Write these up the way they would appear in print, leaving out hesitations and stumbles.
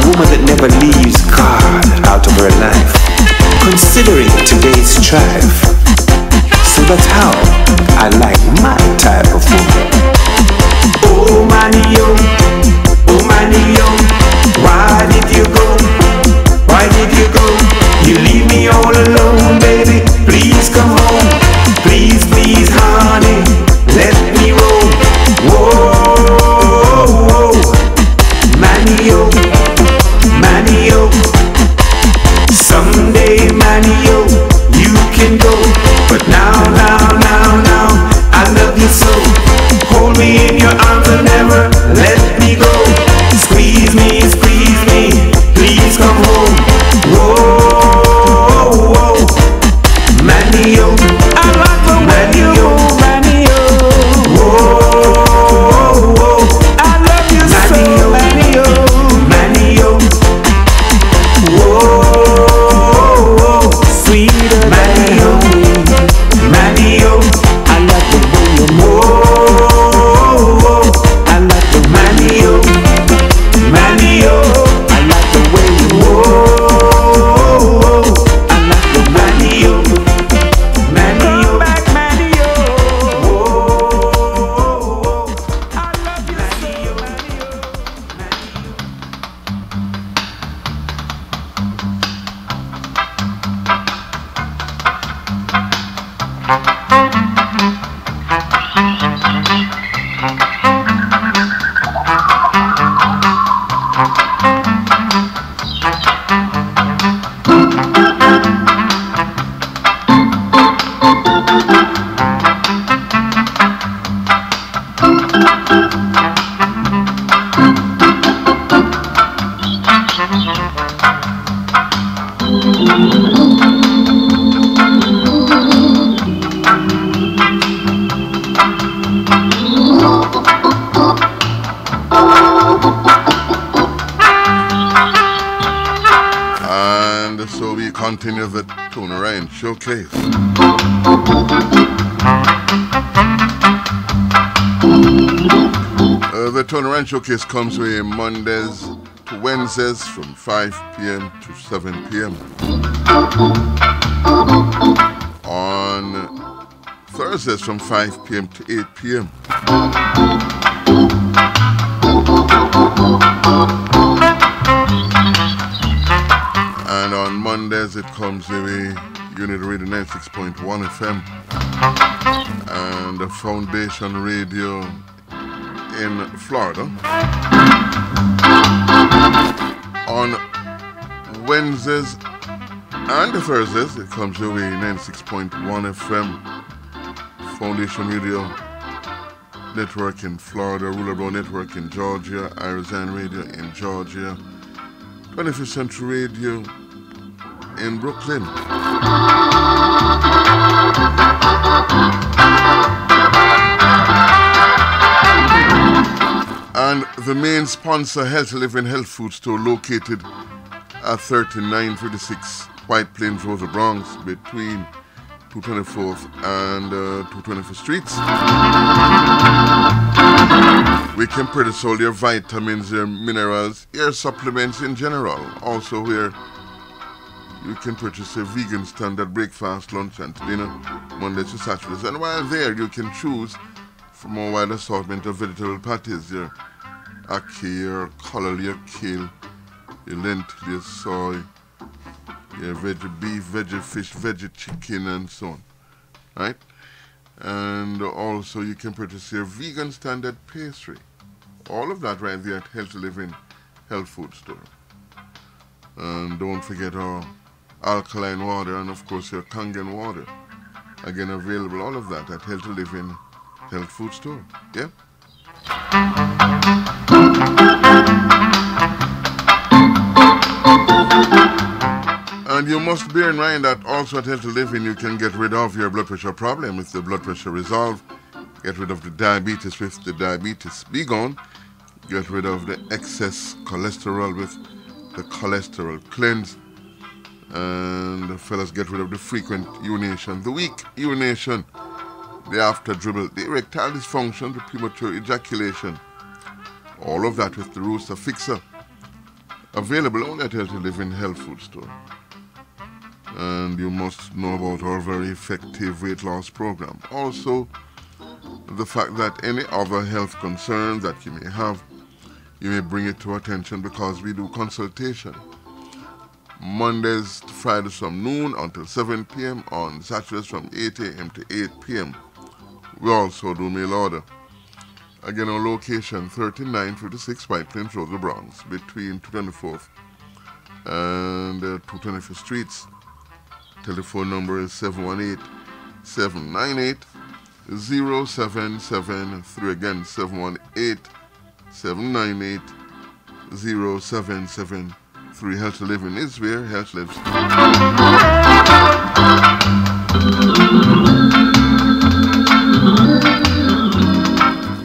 woman that never leaves God out of her life, considering today's strife. So that's how I like my type of woman. Oh Manio, why did you go? Why did you go? You leave me all alone, baby. Please come home. Please, please, honey, let me roll. Whoa, whoa. Manio, someday Manio, you can go. But now, I love you so. Hold me in your arms and never let me go. Squeeze me, please come home. Whoa, whoa. Manio, I like the Manio. Whoa, whoa. I love you so, Manio. Whoa, whoa. Sweeter Manio. I love the way you move. Whoa, I love the Manio. I like the way you move. I like the Manio. Come back, Manio. Whoa, I love you And so we continue the Tony Ryan Showcase. The Tony Ryan Showcase comes away Mondays to Wednesdays from 5 p.m. to 7 p.m. On Thursdays from 5 p.m. to 8 p.m. And on Mondays it comes away Unit Radio 96.1 FM and the Foundation Radio in Florida. On Wednesdays and Thursdays it comes away 96.1 FM Foundation Radio Network in Florida, Ruler Brown Network in Georgia, Arizona Radio in Georgia, 25th Century Radio in Brooklyn. And the main sponsor, Healthy Living Health Food Store, located at 3936 White Plains Road, the Bronx, between 224th and 225th Streets. We can produce all your vitamins, your minerals, your supplements in general. Also where you can purchase a vegan standard breakfast, lunch and dinner, Mondays to Saturdays. And while there, you can choose from a wide assortment of vegetable patties, your ackee, your collard, your kale, your lentil, your soy, your veggie beef, veggie fish, veggie chicken, and so on. Right? And also you can purchase your vegan standard pastry. All of that right there at Healthy Living Health Food Store. And don't forget our alkaline water and of course your Kangen water. Again, available, all of that at Healthy Living Health Food Store. Yeah? And you must bear in mind that also at Healthy Living you can get rid of your blood pressure problem with the blood pressure resolve. Get rid of the diabetes with the diabetes Be Gone. Get rid of the excess cholesterol with the cholesterol cleanse. And the fellas, get rid of the frequent urination, the weak urination, the after dribble, the erectile dysfunction, the premature ejaculation. All of that with the Rooster Fixer. Available only at Healthy Living Health Food Store. And you must know about our very effective weight loss program. Also, the fact that any other health concerns that you may have, you may bring it to attention because we do consultation. Mondays to Fridays from noon until 7 p.m. on Saturdays from 8 a.m. to 8 p.m. We also do mail order. Again, our location 3956 White Plains Road, the Bronx, between 224th and 225th Streets. Telephone number is 718-798-0773. Again, 718-798-0773. Healthy Living is where health lives.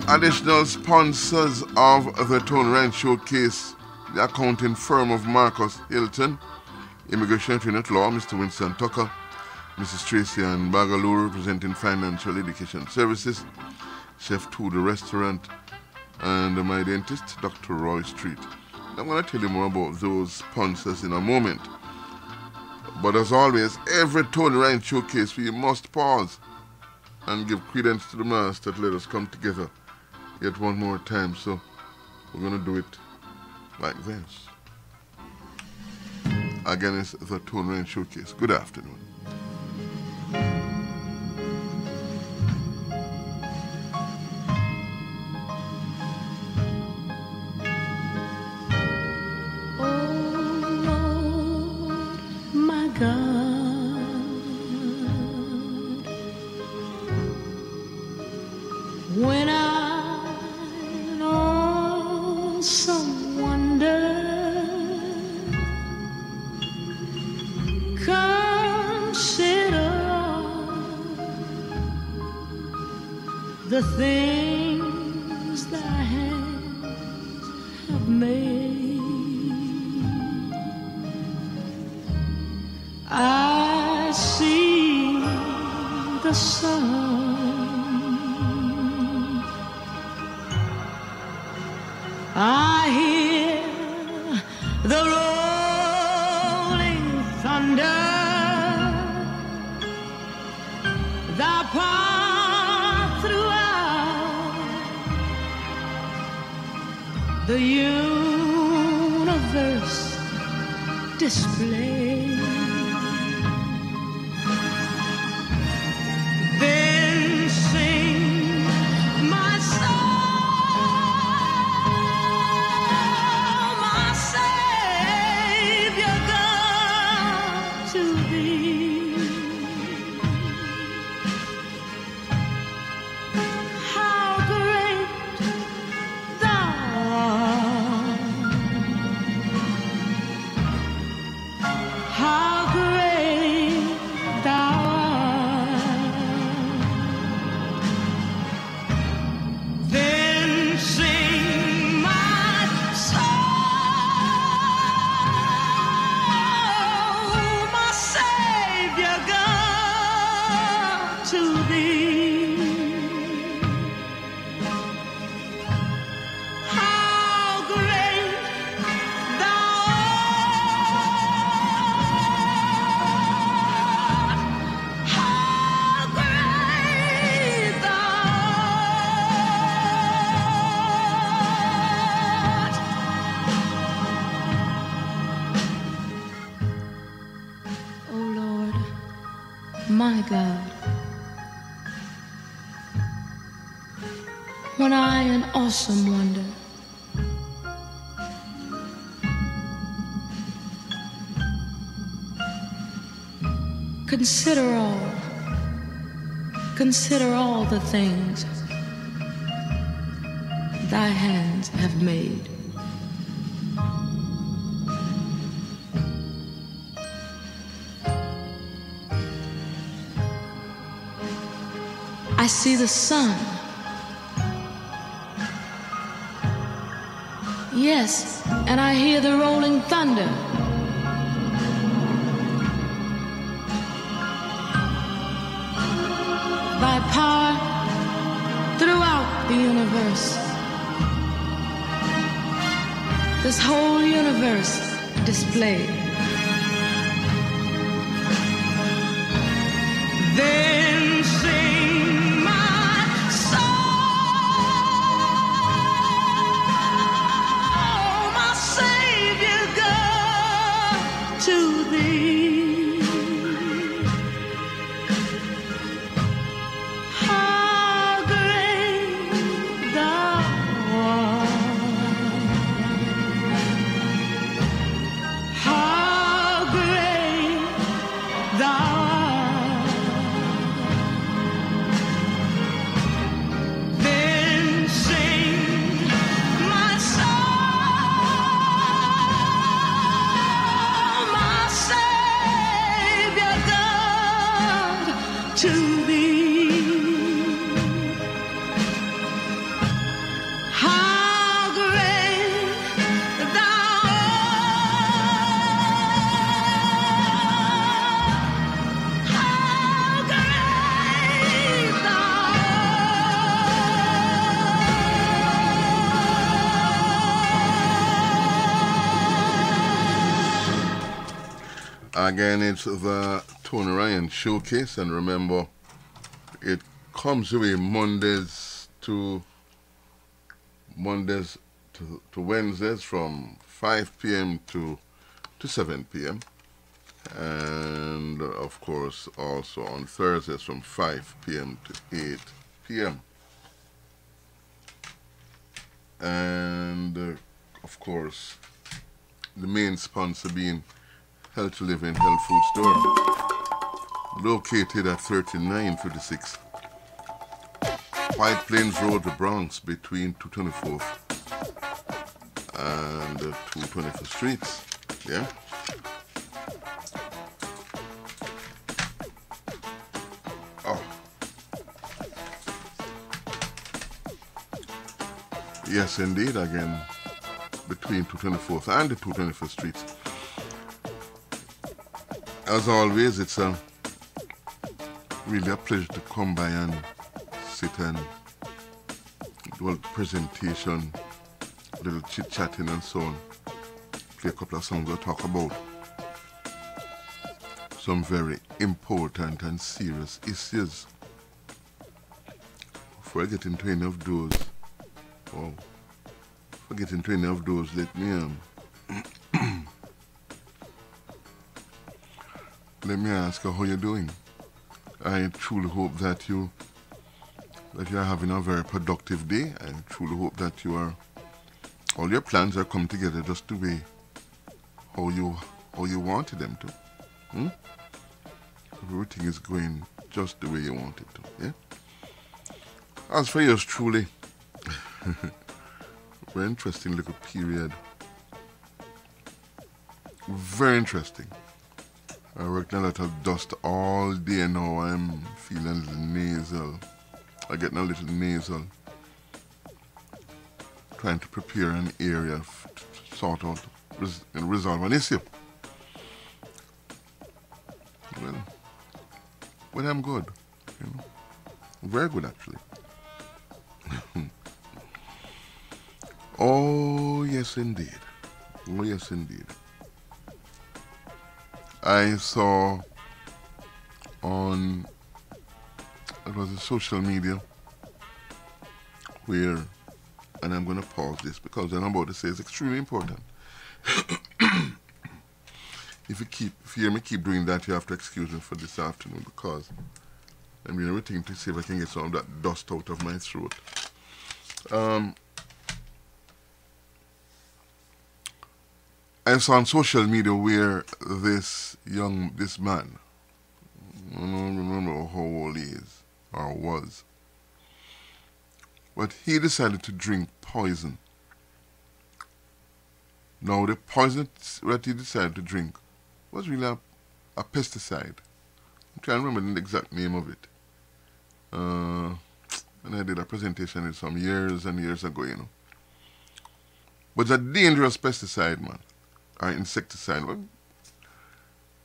Additional sponsors of the Tone Rand Showcase, the accounting firm of Marcus Hilton, Immigration Attorney at Law, Mr. Winston Tucker, Mrs. Tracy Ann Bagaloo, representing Financial Education Services, Chef Tudor Restaurant, and my dentist, Dr. Roy Street. I'm going to tell you more about those sponsors in a moment. But as always, every Tony Ryan Showcase, we must pause and give credence to the Master to let us come together yet one more time. So we're going to do it like this. Again, it's the Tony Ryan Showcase. Good afternoon. When I awesome wonder consider the things thy hands have made, I see the sun, I hear the rolling thunder, thy path throughout the universe display. Then sing my soul, my Savior God, to thee. How great thou art, how great thou art. Then sing my soul, my Savior God, to thee. How great thou art, how great thou art. O Lord, my God, when I in awesome wonder consider all the things thy hands have made, I see the sun, yes, and I hear the rolling thunder. Thy power throughout the universe this whole universe displayed. Then sing my soul, my Savior God, to thee. How great thou art, how great thou art. To thee, how great thou art, how great thou art. Again, it's the Tony Ryan Showcase, and remember, it comes away Mondays to Wednesdays from 5 p.m. to 7 p.m. and of course also on Thursdays from 5 p.m. to 8 p.m. and of course the main sponsor being Healthy Living Health Food Store, located at 3956 White Plains Road, the Bronx, between 224th and 225th Streets. Yeah. Oh. Yes, indeed. Again, between 224th and the 225th Streets. As always, it's really a pleasure to come by and sit and do a presentation, a little chit-chatting and so on. Play a couple of songs we'll talk about some very important and serious issues. Before I get into any of those, let me let me ask you how you're doing. I truly hope that you are having a very productive day. I truly hope that all your plans are coming together just the way how you wanted them to. Everything is going just the way you want it to. Yeah. As for yours truly, very interesting little period. Very interesting. I worked a lot of dust all day now. I'm feeling a little nasal. I'm getting a little nasal. Trying to prepare an area to sort out and resolve an issue. Well, I'm good. You know, very good actually. Oh yes, indeed. Oh yes, indeed. I saw on, it was a social media where, and I'm going to pause this because what I'm about to say is extremely important. If you hear me keep doing that, you have to excuse me for this afternoon because I'm doing everything to see if I can get some of that dust out of my throat. I saw on social media where this man, I don't remember how old he is or was, but he decided to drink poison. Now the poison that he decided to drink was really a pesticide. I'm trying to remember the exact name of it. And I did a presentation some years and years ago, you know. But it's a dangerous pesticide, man. Or insecticide. Well,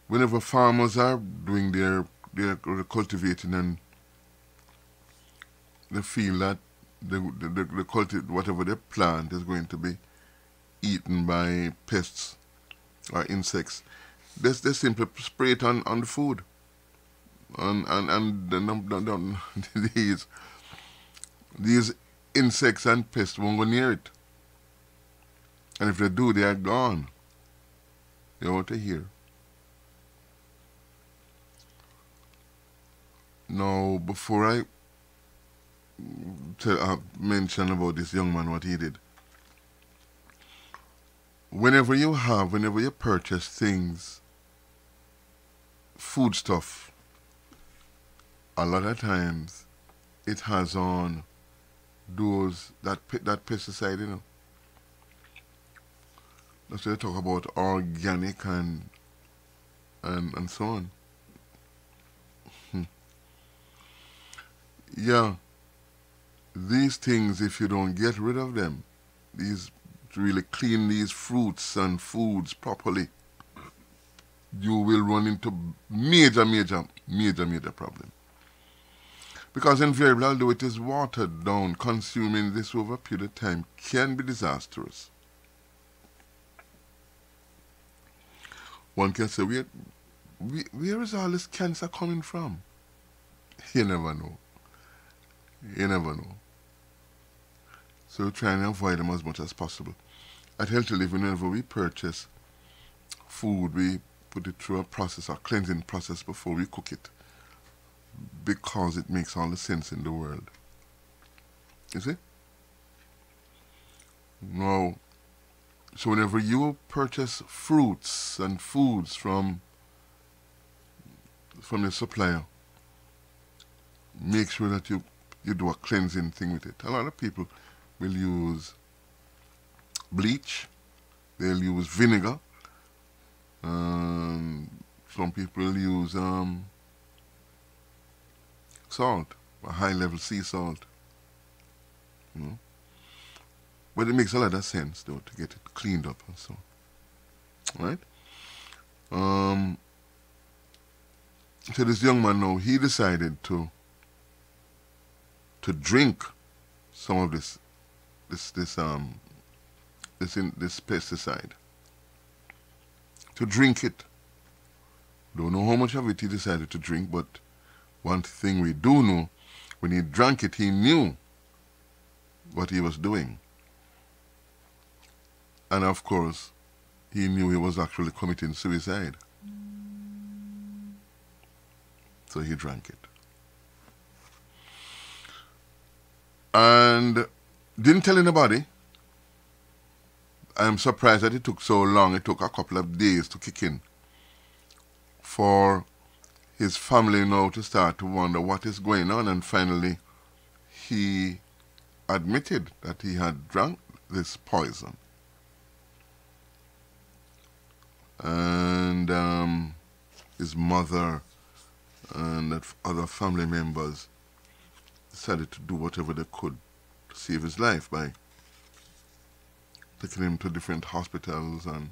whenever farmers are doing their cultivating and they feel that whatever they plant is going to be eaten by pests or insects, they simply spray it on the food. And these insects and pests won't go near it. And if they do, they are gone. You're out of here. Now, before I mention about this young man, what he did, whenever you purchase things, foodstuff, a lot of times it has on that pesticide, you know. That's why they talk about organic and so on. Yeah, these things, if you don't get rid of them, to really clean these fruits and foods properly, you will run into major problem. Because invariably, although it is watered down, consuming this over a period of time can be disastrous. One can say, where is all this cancer coming from? You never know. You never know. So try and avoid them as much as possible. At Healthy Living, whenever we purchase food, we put it through a cleansing process before we cook it, because it makes all the sense in the world. You see? Now, so whenever you purchase fruits and foods from the supplier, make sure that you do a cleansing thing with it. A lot of people will use bleach, they'll use vinegar, some people will use salt, a high-level sea salt. You know? But it makes a lot of sense, though, to get it cleaned up and so on. Right? So this young man now, he decided to drink some of this pesticide. To drink it. Don't know how much of it he decided to drink, but one thing we do know, when he drank it, he knew what he was doing. And of course, he knew he was actually committing suicide. So he drank it. And didn't tell anybody. I'm surprised that it took so long. It took a couple of days to kick in for his family now to start to wonder what is going on. And finally, he admitted that he had drunk this poison. And his mother and other family members decided to do whatever they could to save his life by taking him to different hospitals. And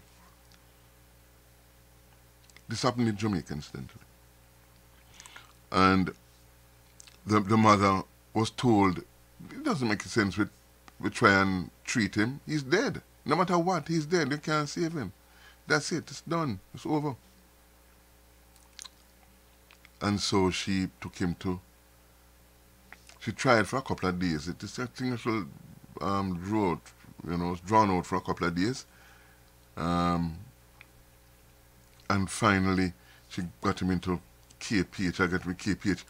this happened in Jamaica, incidentally. And the mother was told, it doesn't make sense we try and treat him. He's dead. No matter what, he's dead. You can't save him. That's it. It's done. It's over. And so she took him to... She tried for a couple of days. It is a thing that was drawn out for a couple of days. And finally, she got him into KPH. I got him KPH.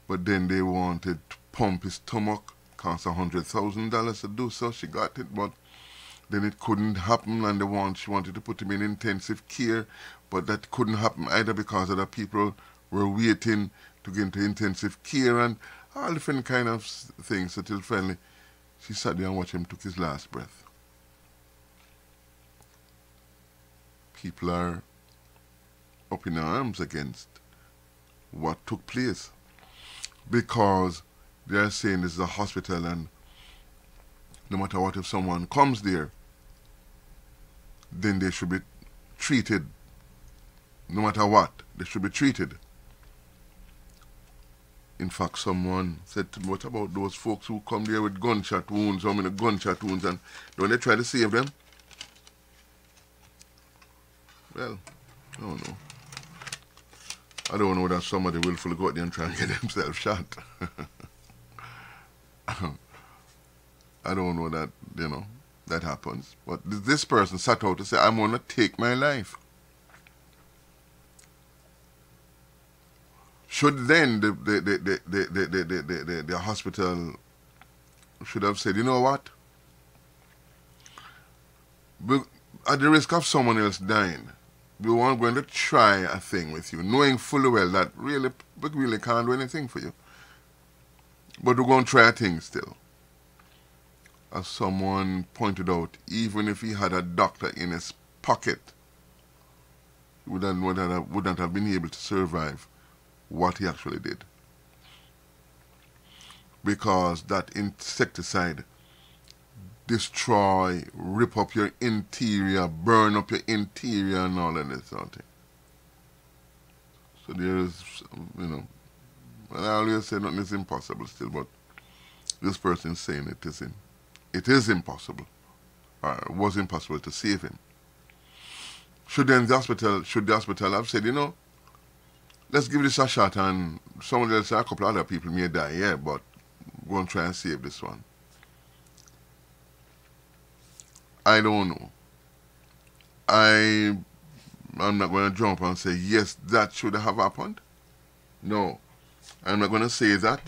But then they wanted to pump his stomach. Cost $100,000 to do so. She got it, but then it couldn't happen, and she wanted to put him in intensive care, but that couldn't happen either because other people were waiting to get into intensive care and all different kind of things, until finally she sat there and watched him took his last breath. People are up in arms against what took place, because they are saying this is a hospital, and no matter what, if someone comes there, then they should be treated. No matter what, they should be treated. In fact, someone said to me, what about those folks who come there with gunshot wounds, and when they try to save them, Well, I don't know. I don't know that somebody will fully go out there and try and get themselves shot. I don't know that, that happens. But this person sat out to say, I'm going to take my life. Should then the hospital should have said, you know what? At the risk of someone else dying, we weren't going to try a thing with you, knowing fully well that we really can't do anything for you. But we're going to try a thing still. As someone pointed out, even if he had a doctor in his pocket, he wouldn't have been able to survive what he actually did. Because that insecticide destroy, rip up your interior, burn up your interior and all of this sort of thing. So there's, well, I always say nothing is impossible still, but this person is saying it is impossible, or it was impossible to save him. Should the hospital have said, let's give this a shot and someone else, a couple other people may die, yeah, but go and try and save this one. I don't know. I'm not going to jump and say, yes, that should have happened. No, I'm not going to say that.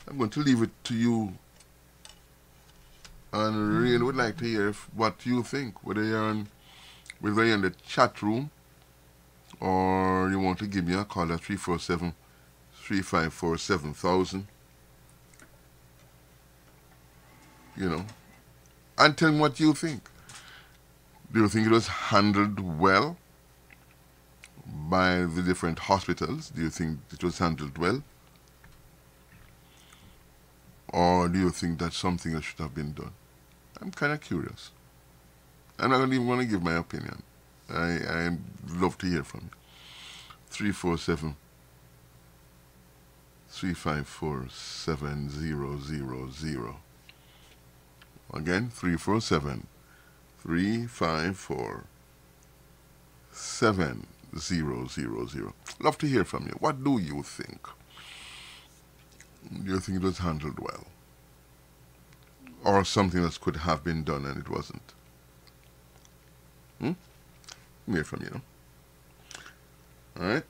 I'm going to leave it to you. And really would like to hear what you think, whether you're in the chat room or you want to give me a call at 347-354-7000. And tell me what you think. Do you think it was handled well by the different hospitals? Do you think it was handled well? Or do you think that's something that should have been done? I'm kind of curious. I'm not even going to give my opinion. I love to hear from you. 347-354-7000. Again, 347-354-7000. Love to hear from you. What do you think? Do you think it was handled well? Or something that could have been done and it wasn't? Hear from you. All right.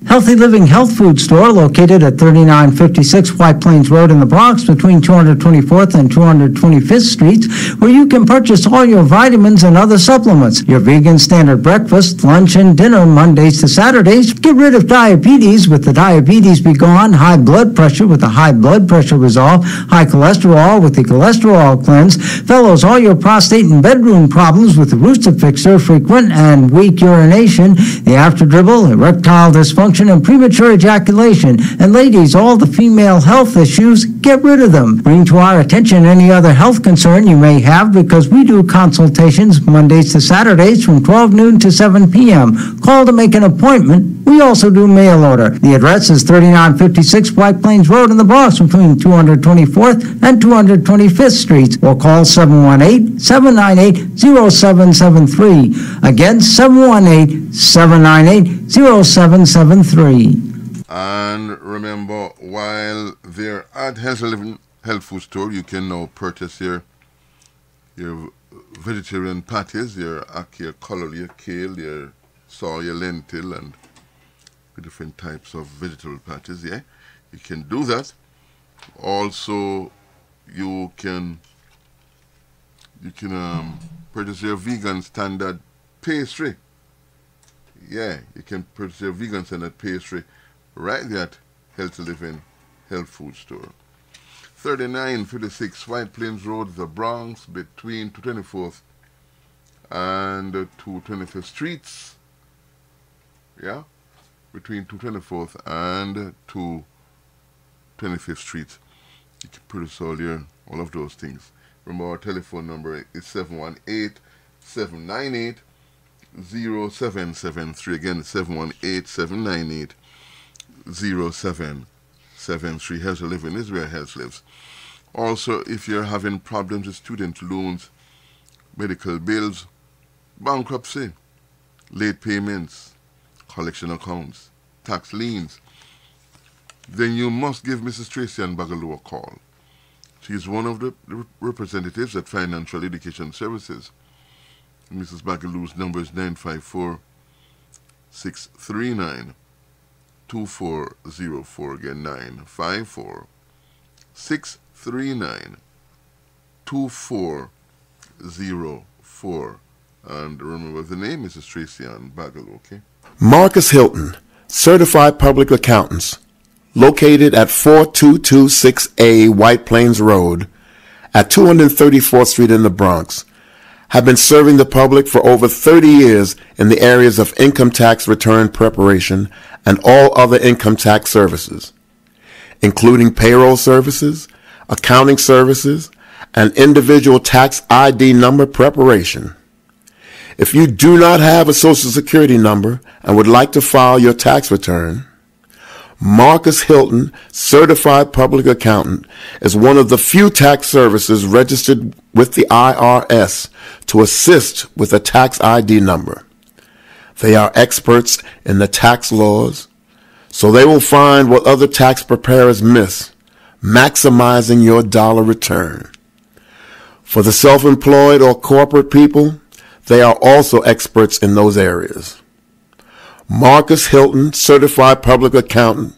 Healthy Living Health Food Store located at 3956 White Plains Road in the Bronx between 224th and 225th Streets, where you can purchase all your vitamins and other supplements, your vegan standard breakfast, lunch, and dinner Mondays to Saturdays. Get rid of diabetes with the Diabetes Be Gone, high blood pressure with the High Blood Pressure Resolve, high cholesterol with the Cholesterol Cleanse, fellows, all your prostate and bedroom problems with the Rooster Fixer, frequent and weak urination, the after dribble, erectile dysfunction, and premature ejaculation. And ladies, all the female health issues, get rid of them. Bring to our attention any other health concern you may have, because we do consultations Mondays to Saturdays from 12 noon to 7 p.m. Call to make an appointment. We also do mail order. The address is 3956 White Plains Road in the Bronx between 224th and 225th Streets, or call 718-798-0773. Again, 718-798-0773. And remember, while they're at Healthy Living Health Food Store, you can now purchase your vegetarian patties, your ackee, your collard, your kale, your soy, your lentil, and different types of vegetable patties. Yeah, you can do that. Also, you can purchase your vegan standard pastry. Yeah, you can purchase your vegan standard pastry right there at Healthy Living Health Food Store. 3956 White Plains Road, the Bronx, between 224th and 225th Streets. Yeah, between 224th and 225th Street. You can purchase all of those things. Remember, our telephone number is 718-798-0773. Again, 718-798-0773. Healthy Living is where health lives. Also, if you're having problems with student loans, medical bills, bankruptcy, late payments, collection accounts, tax liens, then you must give Mrs. Tracy Ann Bagaloo a call. She is one of the representatives at Financial Education Services. Mrs. Bagaloo's number is 954-639-2404. Again, 954-639-2404. And remember the name, Mrs. Tracy Ann Bagaloo, okay? Marcus Hilton, Certified Public Accountants, located at 4226A White Plains Road at 234th Street in the Bronx, have been serving the public for over 30 years in the areas of income tax return preparation and all other income tax services, including payroll services, accounting services, and individual tax ID number preparation. If you do not have a Social Security number and would like to file your tax return, Marcus Hilton, Certified Public Accountant, is one of the few tax services registered with the IRS to assist with a tax ID number. They are experts in the tax laws, so they will find what other tax preparers miss, maximizing your dollar return. For the self-employed or corporate people, they are also experts in those areas. Marcus Hilton, Certified Public Accountant,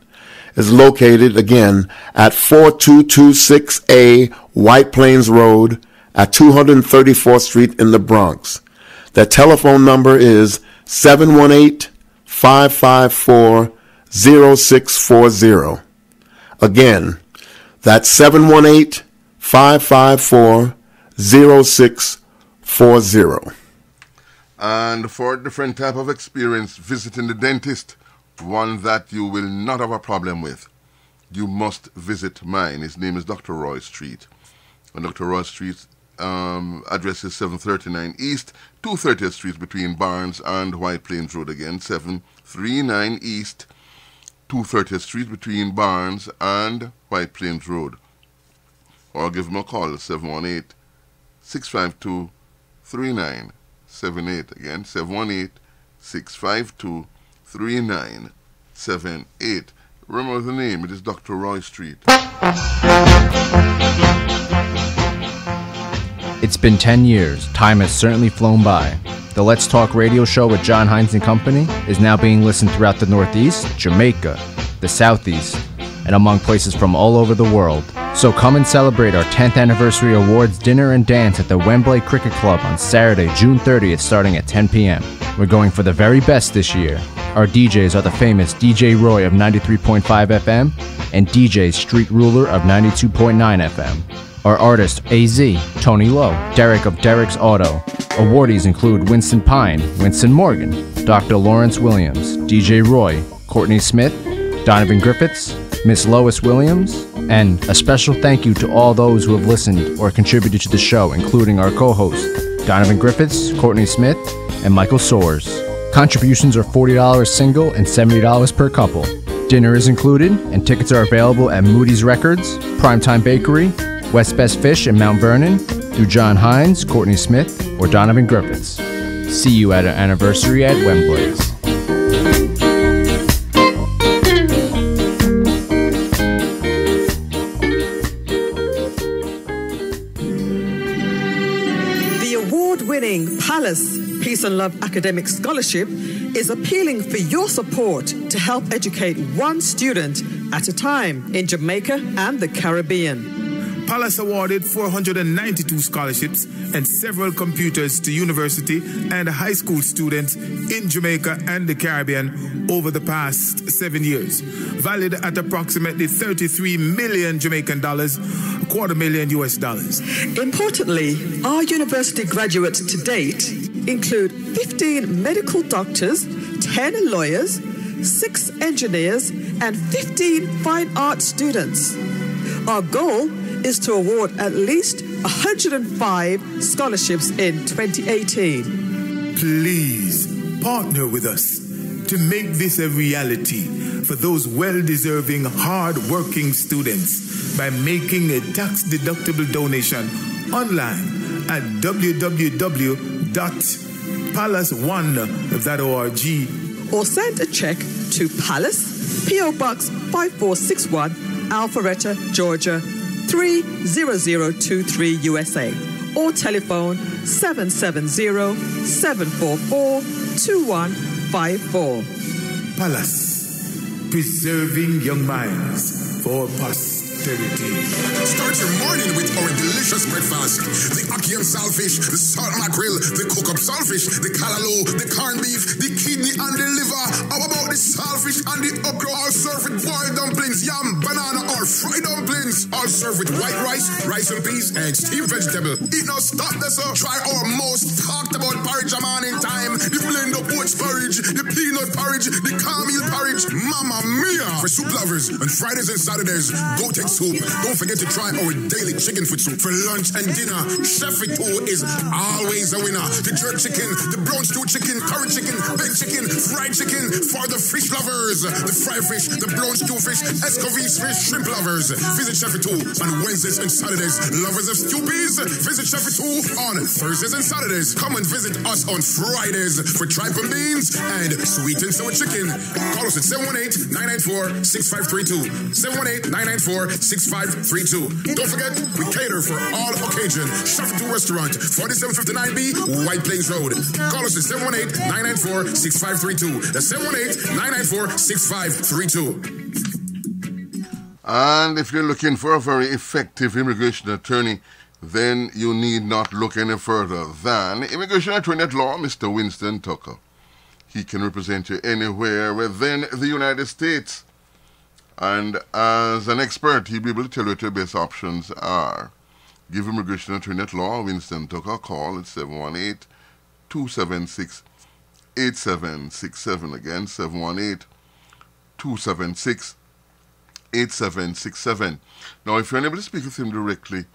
is located again at 4226A White Plains Road at 234th Street in the Bronx. Their telephone number is 718-554-0640. Again, that's 718-554-0640. And for a different type of experience visiting the dentist, one that you will not have a problem with, you must visit mine. His name is Dr. Roy Street. And Dr. Roy Street address is 739 East, 230th Street between Barnes and White Plains Road. Again, 739 East, 230th Street between Barnes and White Plains Road. Or give him a call, 718-652-3978. Again, 718-652-3978. Remember the name, it is Dr. Roy Street. It's been 10 years. Time has certainly flown by. The Let's Talk radio show with John Hines and Company is now being listened throughout the Northeast, Jamaica, the Southeast, and among places from all over the world. So come and celebrate our 10th anniversary awards dinner and dance at the Wembley Cricket Club on Saturday, June 30th, starting at 10 p.m. We're going for the very best this year. Our DJs are the famous DJ Roy of 93.5 FM and DJ Street Ruler of 92.9 FM. Our artists AZ, Tony Lowe, Derek of Derek's Auto. Awardees include Winston Pine, Winston Morgan, Dr. Lawrence Williams, DJ Roy, Courtney Smith, Donovan Griffiths, Miss Lois Williams, and a special thank you to all those who have listened or contributed to the show, including our co-hosts, Donovan Griffiths, Courtney Smith, and Michael Soares. Contributions are $40 single and $70 per couple. Dinner is included, and tickets are available at Moody's Records, Primetime Bakery, West Best Fish in Mount Vernon, through John Hines, Courtney Smith, or Donovan Griffiths. See you at our anniversary at Wembley's. Palace Peace and Love Academic Scholarship is appealing for your support to help educate one student at a time in Jamaica and the Caribbean. Palace awarded 492 scholarships and several computers to university and high school students in Jamaica and the Caribbean over the past 7 years, valued at approximately 33 million Jamaican dollars, $250,000 US. Importantly, our university graduates to date include 15 medical doctors, 10 lawyers, 6 engineers, and 15 fine arts students. Our goal is to award at least 105 scholarships in 2018. Please partner with us to make this a reality for those well-deserving, hard-working students by making a tax-deductible donation online at www.palace.edu www.palace1.org. Or send a check to Palace, P.O. Box 5461, Alpharetta, Georgia 30023 USA. Or telephone 770-744-2154. Palace, preserving young minds for posterity. Start your morning with our delicious breakfast. The ackee and saltfish, the salt mackerel, the cook-up saltfish, the callaloo, the corned beef, the kidney and the liver. How about the saltfish and the okra? All served with boiled dumplings, yam, banana or fried dumplings. All served with white rice, rice and peas, and steamed vegetable. Eat no stop this up. Try our most talked about porridge a morning time. The blend of oats porridge, the peanut porridge, the cornmeal porridge. Mamma mia! For soup lovers, on Fridays and Saturdays, go take soup. Don't forget to try our daily chicken foot soup for lunch and dinner. Chef Itu is always a winner. The jerk chicken, the brown stew chicken, curry chicken, baked chicken, fried chicken for the fish lovers. The fried fish, the brown stew fish, escovis fish, shrimp lovers. Visit Chef Itu on Wednesdays and Saturdays. Lovers of stewpies, visit Chef Itu on Thursdays and Saturdays. Come and visit us on Fridays for tripe and beans and sweet and sour chicken. Call us at 718-994-6532. 718-994-6532. Don't forget, we cater for all occasions. Chef Itu Restaurant, 4759B, White Plains Road. Call us at 718-994-6532. That's 718-994-6532. And if you're looking for a very effective immigration attorney, then you need not look any further than immigration attorney at law, Mr. Winston Tucker. He can represent you anywhere within the United States. And as an expert, he'll be able to tell you what your best options are. Give immigration attorney at law, Winston Tucker, a call at 718-276-8767. Again, 718-276-8767. Now, if you're unable to speak with him directly,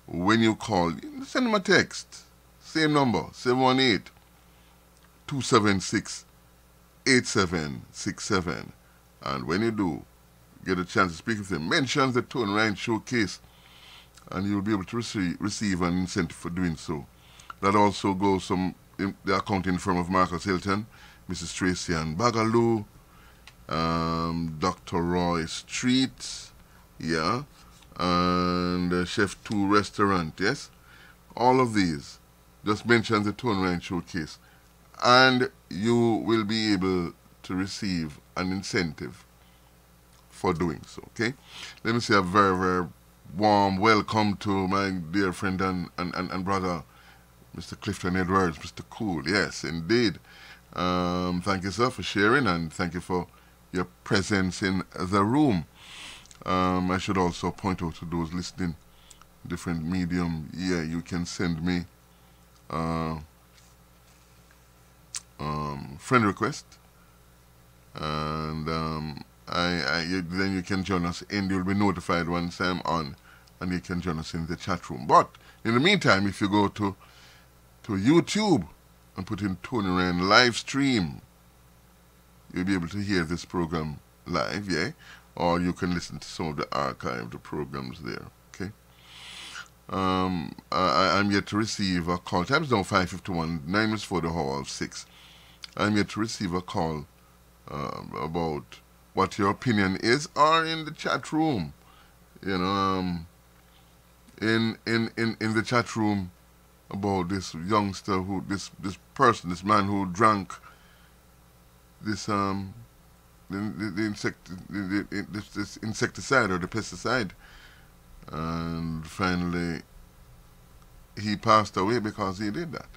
when you call, send him a text. Same number, 718-276-8767. And when you do get a chance to speak with him, mention the Tone Ryan Showcase, and you'll be able to receive an incentive for doing so. That also goes from the accounting firm of Marcus Hilton, Mrs. Tracy Ann Bagaloo, Dr. Roy Street, yeah, and Chef 2 Restaurant, yes? All of these, just mention the Tone Ryan Showcase, and you will be able to receive an incentive for doing so, okay? Let me say a very, very warm welcome to my dear friend and brother, Mr. Clifton Edwards, Mr. Cool. Yes, indeed. Thank you, sir, for sharing, and thank you for your presence in the room. I should also point out to those listening, different medium, yeah, you can send me friend request, and then you can join us, and you'll be notified once I'm on, and you can join us in the chat room. But in the meantime, if you go to YouTube and put in Tony Ryan live stream, you'll be able to hear this program live, yeah, or you can listen to some of the archived programs there, okay? I'm yet to receive a call. Time's now 5:51, 9 minutes for the hour of 6. I'm yet to receive a call about what your opinion is, or in the chat room, you know, in the chat room about this youngster who, this man who drank this this insecticide or the pesticide, and finally he passed away because he did that.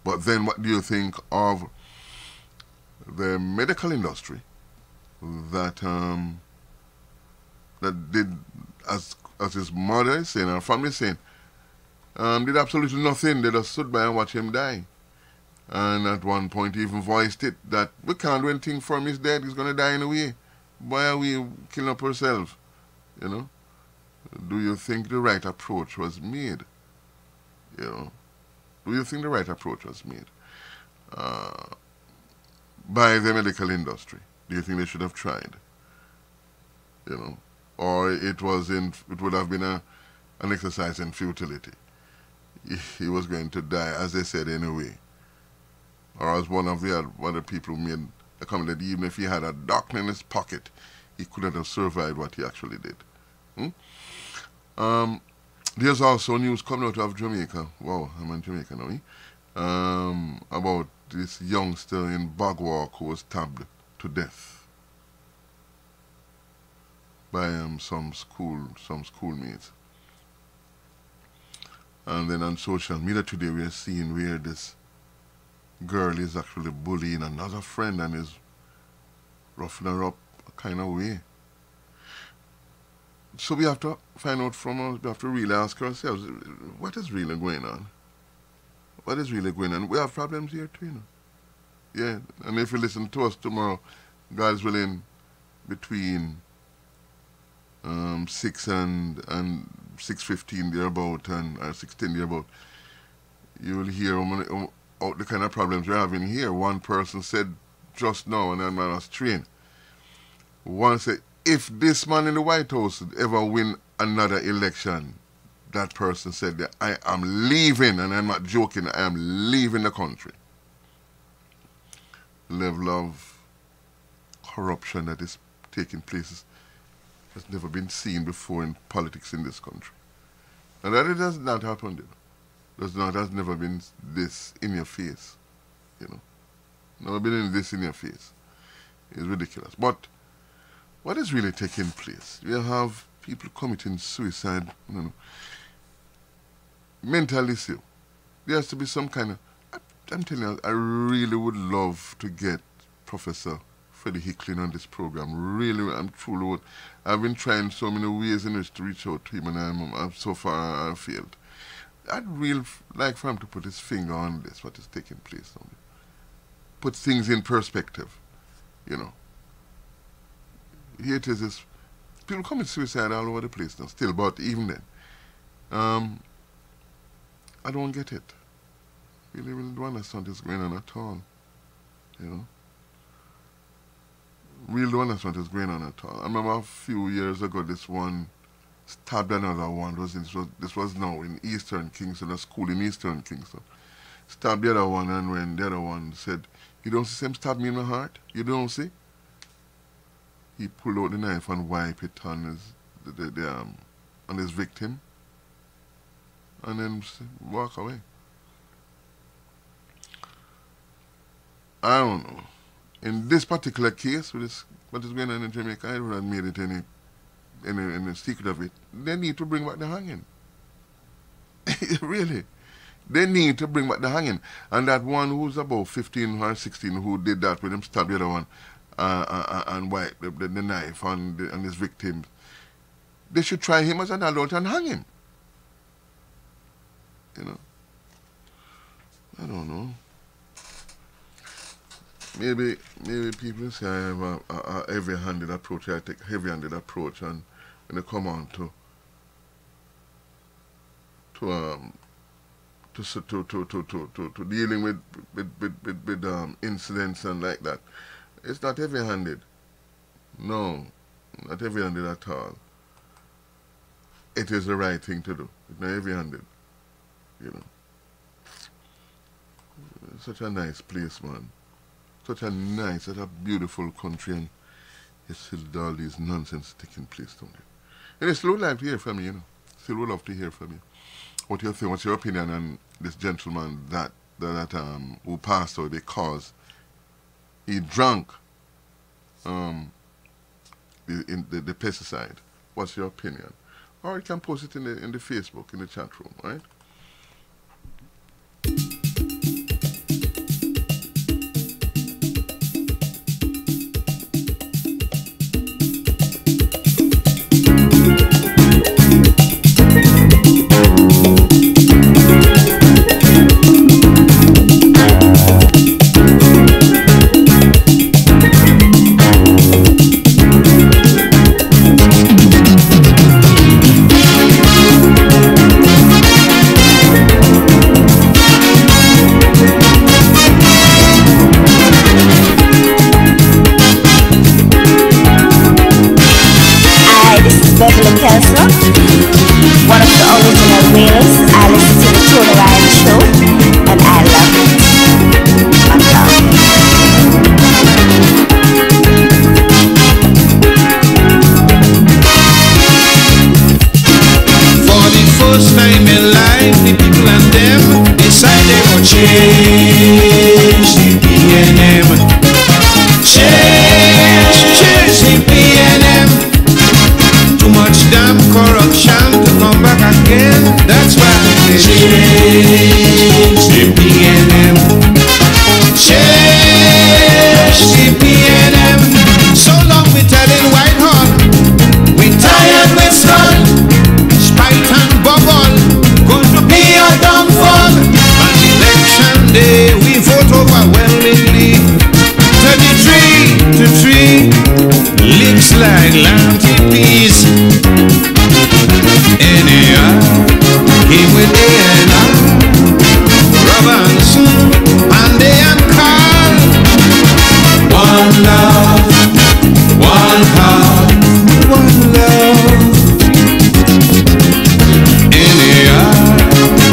But then what do you think of the medical industry that that did, as his mother is saying, our family is saying, did absolutely nothing. They just stood by and watched him die. And at one point he even voiced it that we can't do anything for him. He's dead. He's going to die anyway. Why are we killing up ourselves? You know? Do you think the right approach was made? You know? Do you think the right approach was made by the medical industry? Do you think they should have tried? You know? Or it would have been an exercise in futility. He was going to die, as they said, anyway. or as one of the other people who made a comment that even if he had a doctor in his pocket, he couldn't have survived what he actually did. There's also news coming out of Jamaica. Wow, I'm in Jamaica now. About this youngster in Bagwalk who was stabbed to death by some schoolmates. And then on social media today we are seeing where this girl is actually bullying another friend and is roughing her up a kind of way. So we have to find out we have to really ask ourselves, what is really going on? What is really going on? We have problems here too, you know. Yeah, and if you listen to us tomorrow, God's willing, between 6 and 6:15 thereabout and 6:10 thereabout, you will hear the kind of problems we're having here. One person said just now, and then I was trained. One said, if this man in the White House would ever win another election, that person said that I am leaving, and I'm not joking, I am leaving the country. Level of corruption that is taking place has never been seen before in politics in this country. And that it has not happened, you know. Has never been this in your face, you know. Never been in this in your face. It's ridiculous. But what is really taking place? We have people committing suicide, you know, mental issue. There has to be some kind of... I'm telling you, I really would love to get Professor Freddie Hicklin on this program. Really, I'm truly would. I've been trying so many ways in which to reach out to him, and so far I've failed. I'd really like for him to put his finger on this, what is taking place. Put things in perspective, you know. Here it is, people commit suicide all over the place now, still, but even then, I don't get it. Really don't understand what's going on at all, you know. Really don't understand what's going on at all. I remember a few years ago, this one stabbed another one. This was now in Eastern Kingston, a school in Eastern Kingston. Stabbed the other one, and when the other one said, "You don't see him stab me in the heart? You don't see?" He pulled out the knife and wiped it on his victim, and then walk away. I don't know. In this particular case, with this, what is going on in Jamaica, I would have made it any secret of it. They need to bring back the hanging. Really. They need to bring back the hanging. And that one who's about 15 or 16 who did that with him, stabbed the other one, and wiped the knife on his victim, they should try him as an adult and hang him. You know? I don't know. Maybe people say I have a heavy-handed approach. I take a heavy-handed approach, and when they come on to dealing with incidents and like that, it's not heavy-handed. No, not heavy-handed at all. It is the right thing to do. It's not heavy-handed, you know. It's such a nice place, man. Such a nice, such a beautiful country, and it's still all these nonsense taking place down there. And I still would like to hear from you, you know. Still would love to hear from you. What you think? What's your opinion on this gentleman that who passed away because he drank the pesticide? What's your opinion? Or you can post it in the Facebook, in the chat room, right? Change the PNM. Change the PNM. Too much damn corruption to come back again. That's why they change the PNM. Change the PNM. So long we telling Whitehall, we tired with skull, spite and bubble, going to be a downfall. On election day we vote overwhelmingly, 33-3, lips like lanty peas. NAR came with ANR, Robinson, Monday and Carl. One love, one heart, one love. NAR,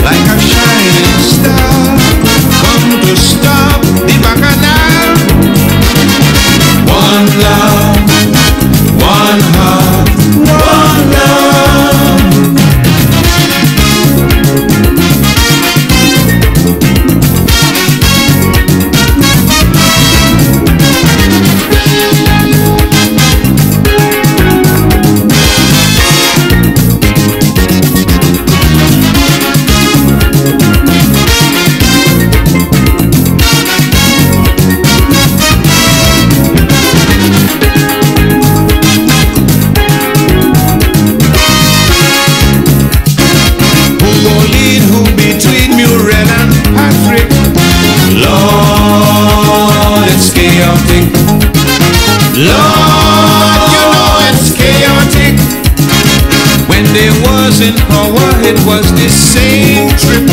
like a shining star, come to stop the bacchanal. One love, one heart, one love. Lord, you know it's chaotic. When they was in power, it was the same trip.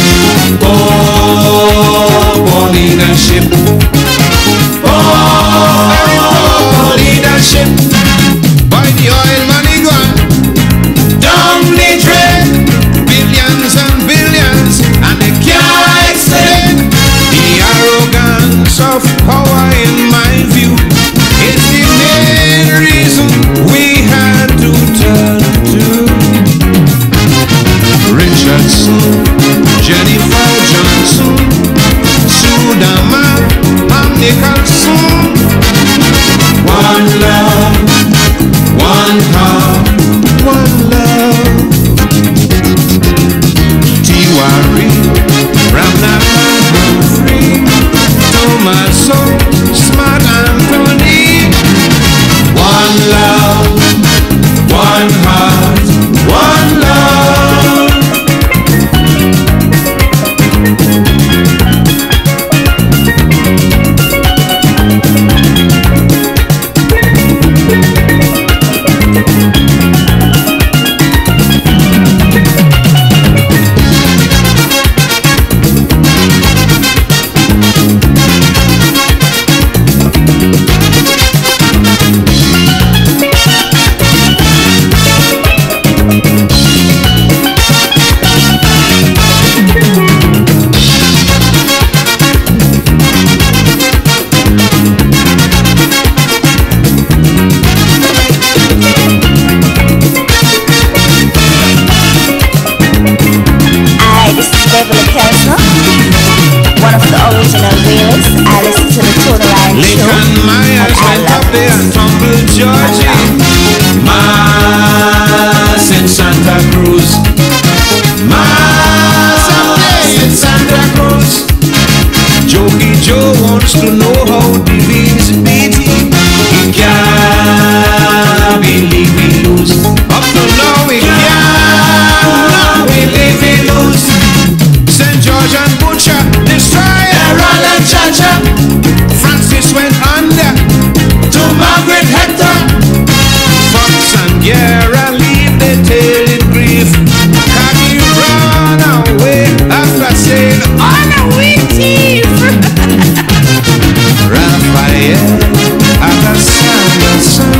Oh, leadership. Oh, leadership. By the oil money gone, down the drain. Billions and billions, and they can't explain the arrogance of power. In my view, it's the main reason we had to turn to Richardson, Jennifer Johnson, Sudama, and Nicholson. One love, one heart, one love. Tiwari, Ramnath, Humphrey, Tomaso, Smart Anthony. One love, one heart, one love. One of the original realists. I listen to the Tuna Ryan Show. Lincoln Myers went up there and tumbled Georgie. Mass in Santa Cruz. Mass in Santa Cruz. Jokey Joe wants to know how the beans beat him. He can't believe we lose. Up to now we can't believe we lose. St. George and Butcher destroy Errol and Chacha. Francis went under to Margaret Hector. Fox and Guerra leave the tail in grief. Khaki run away after saying on a weak thief. Raphael, Arthur Sanderson,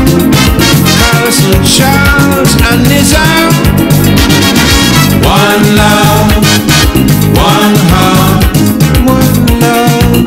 Carlson, Charles and Nizam. One love, one heart, one love.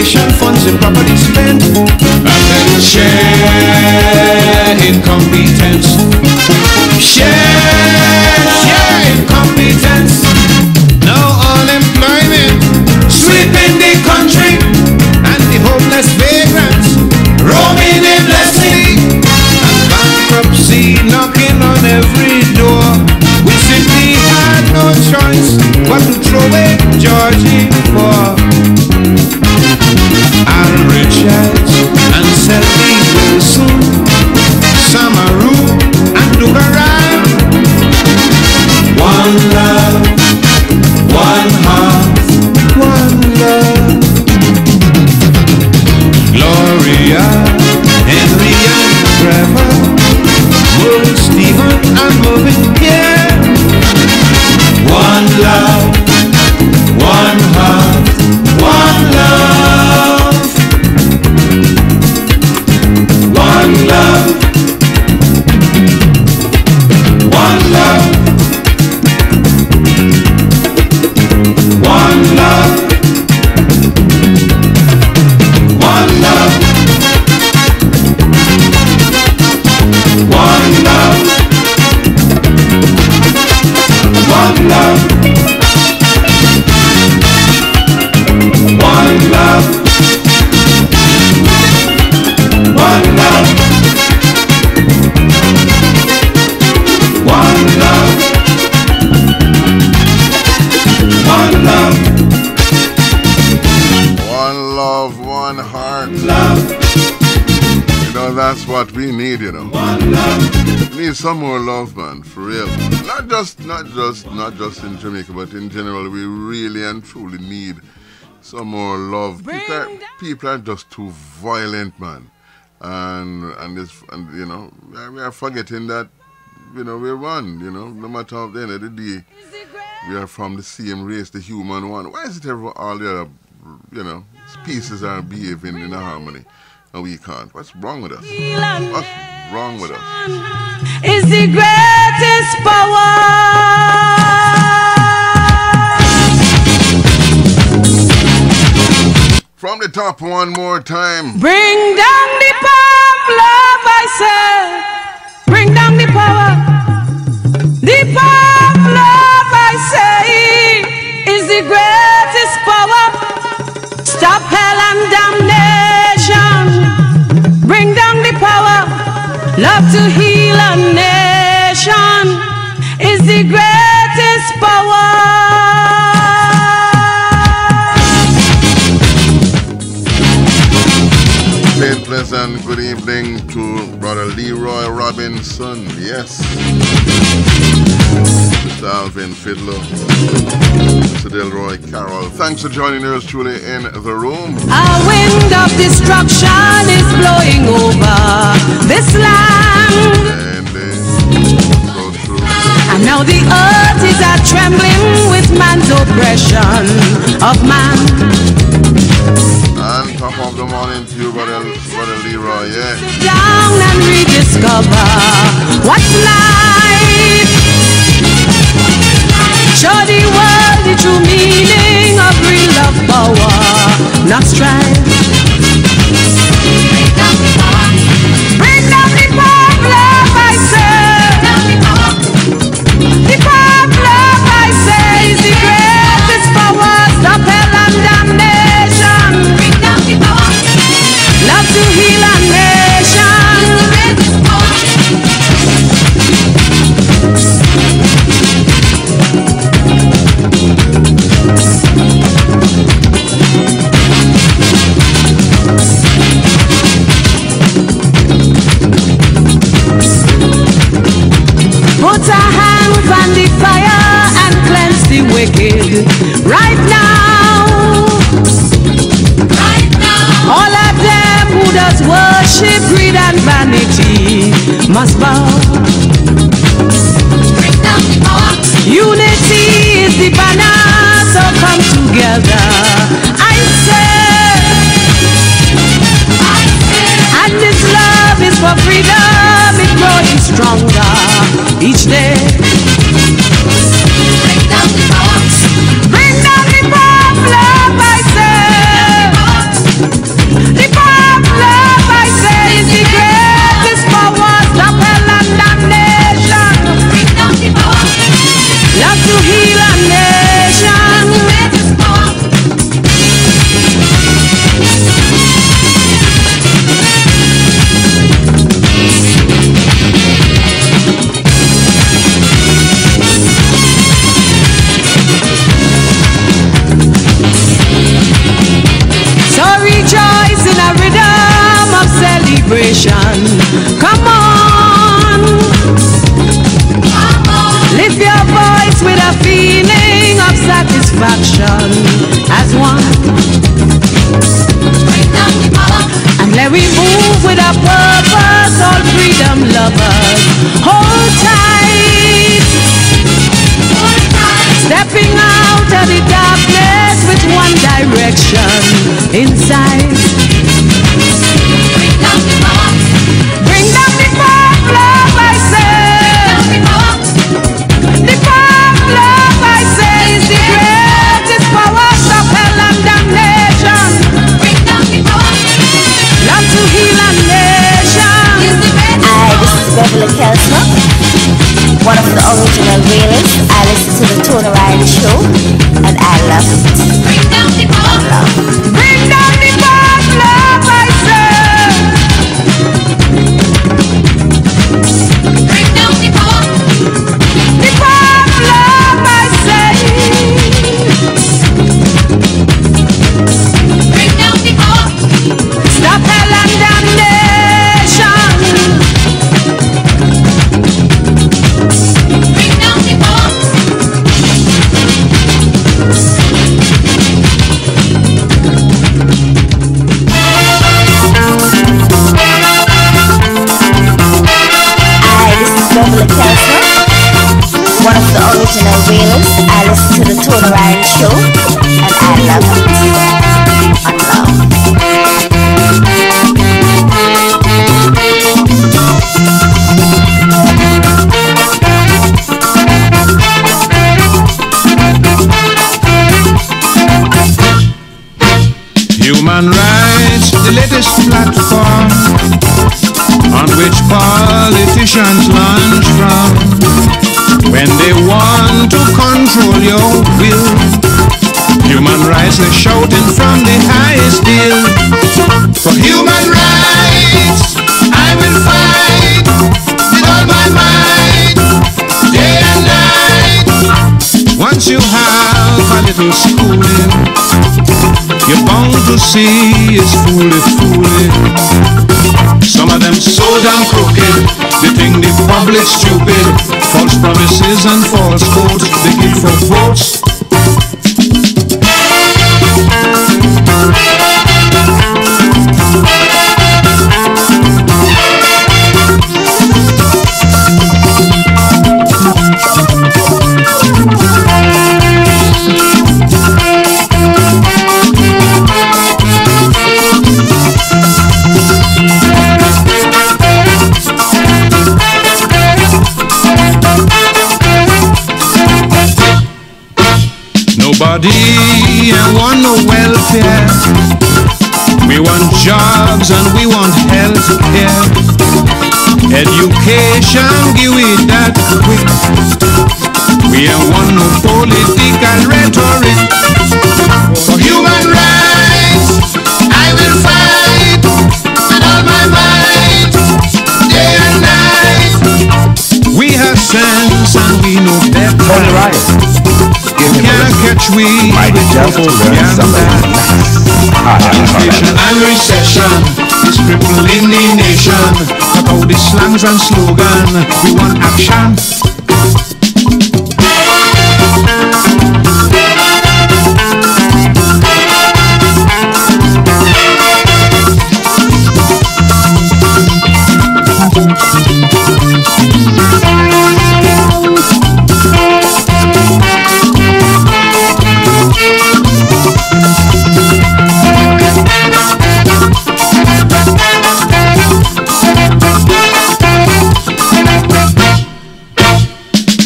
nation funds improperly spent. I said share incompetence. Share incompetence. No unemployment, sweeping the country, and the homeless vagrants roaming aimlessly, and bankruptcy knocking on every door. We simply had no choice but to throw away Georgie for Al Richards and Selby Wilson, Samaru and Dugaran. One love, one heart, one love. Gloria, Henry and Trevor, Will, Stephen and Moving, yeah. One love, one heart, one love. One love, one love. One love, one love, one love, one love, one love, one love, one love. One love, one love, one heart. Love. You know, that's what we need, you know. One love. We need some more love, man, for real. Not just in Jamaica, but in general, we really and truly need some more love. People are just too violent, man. And you know, we are forgetting that, you know, we're one, you know, no matter how the end of the day. We are from the same race, the human one. Why is it all the other, you know, species are behaving in harmony and we can't? What's wrong with us? What's wrong with us? Is the greatest power. From the top one more time. Bring down the power of love, I say. Bring down the power. The power of love, I say, is the greatest power. Stop hell and damnation. Bring down the power. Love to heal a nation is the greatest power. Saint pleasant good evening to Brother Leroy Robinson. Yes. Mr. Alvin Fiddler, Mr. Delroy Carroll. Thanks for joining us truly in the room. A wind of destruction is blowing over this land. And so true. And now the earth is trembling with man's oppression of man. And top of the morning to you, Brother Leroy, yeah. Sit down and rediscover what's life. Show the world the true meaning of real love, power, not strife. Bring down the power of love, I say. The power of love, I say, is the greatest power. Stop hell and damnation. Bring down the power. Love to heal a nation. Put a hand on the fire and cleanse the wicked. Right now. Right now. All of them who does worship, greed and vanity must bow. Bring down the power. Unity is the banner, so come together. I say. And this love is for freedom, it's growing stronger each day. Bring down the power. Bring down the power of love, I say. celebration. Come on, lift your voice with a feeling of satisfaction as one. And let we move with a purpose, all freedom lovers. Hold tight, stepping out of the darkness with one direction inside. Bring down the power, love, I say. The power of love, I say, is the greatest power of hell and damnation. Bring down the power, love to heal a nation. Hi, this is Beverly Kelsma, one of the original realists. I listen to the Tony Ryan Show, and I love it. Bring down the power, bring down the power of love, I say. Bring down the power of love, I say. Bring down the power, stop hell and damnation. Bring down the power. Beverly Kelsma, one of the original realists. I listen to the Tony Ryan Show, and I love it. One love. Human rights, the latest platform on which politicians launch from when they want to control your will. Human rights, they're shouting from the highest hill. For human rights, I will fight with all my might, day and night. Once you have a little schooling, you're bound to see it's fooly. Some of them so damn crooked, they think the public stupid. False promises and false quotes they give for votes. Nobody want no welfare. We want jobs and we want health care. Education, give it that quick. We don't want no political rhetoric. For human rights, I will fight with all my might, day and night. We have sense and we know better. Tony Ryan. You can't catch we with propaganda. Inflation and recession is crippling the nation. Cut out the slangs and slogan. We want action.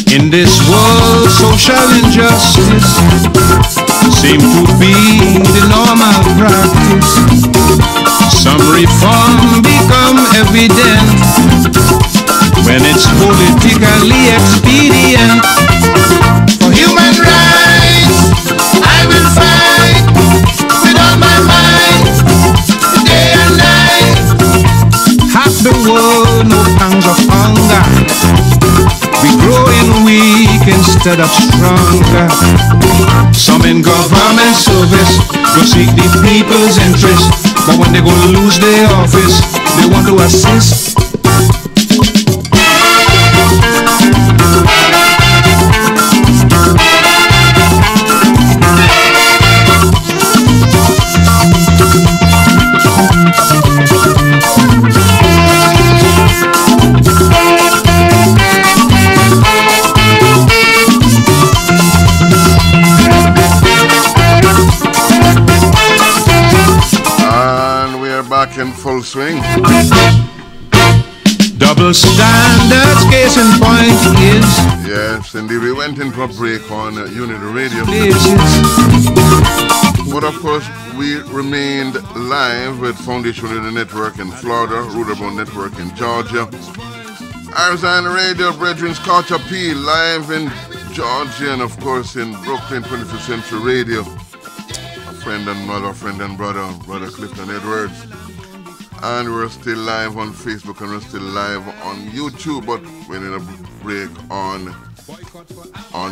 In this world, social injustice seem to be the normal practice. Some reform become evident when it's politically expedient. For human rights, I will fight with all my might, day and night. Half the world, no pangs of hunger. We growing weak instead of stronger. Some in government service go seek the people's interest, but when they go lose their office, they want to assist. In full swing. Double standards, case in point is. Yes, indeed. We went in for a break on Unity Radio. But of course, we remained live with Foundation Unity Network in Florida, Ruderbound Network in Georgia, Arizona Radio, Brethren's Culture P, live in Georgia, and of course in Brooklyn 21st Century Radio. A friend and mother, friend and brother, Brother Clifton Edwards. And we're still live on Facebook and we're still live on YouTube, but we're in a break on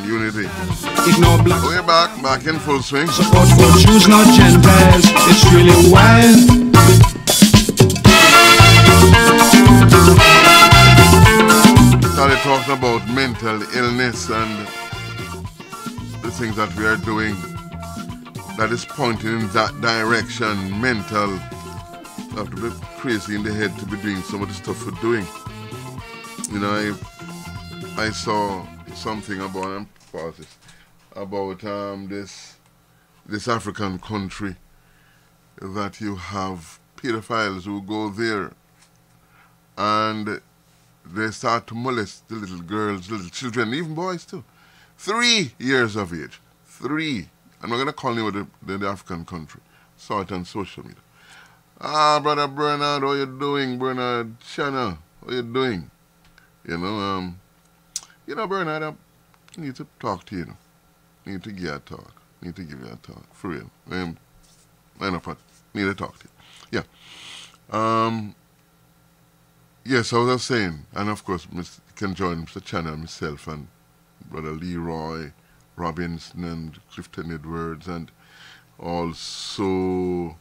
Unity. We're back in full swing. Support for Jews, not Gentiles. It's really wild. Started talking about mental illness and the things that we are doing that is pointing in that direction. Mental. Have to be crazy in the head to be doing some of the stuff we're doing. You know, I saw something about this African country that you have pedophiles who go there and they start to molest the little girls, little children, even boys too. 3 years of age. 3. I'm not gonna call you the African country. Saw it on social media. Brother Bernard, how you doing? Bernard Channel, how you doing? You know, Bernard, I need to talk to you. Need to give you a talk. Need to give you a talk, for real. I know, but need to talk to you. Yeah. Yes, I was saying, and of course, you can join Mr. Channel, myself, and Brother Leroy Robinson, and Clifton Edwards, and also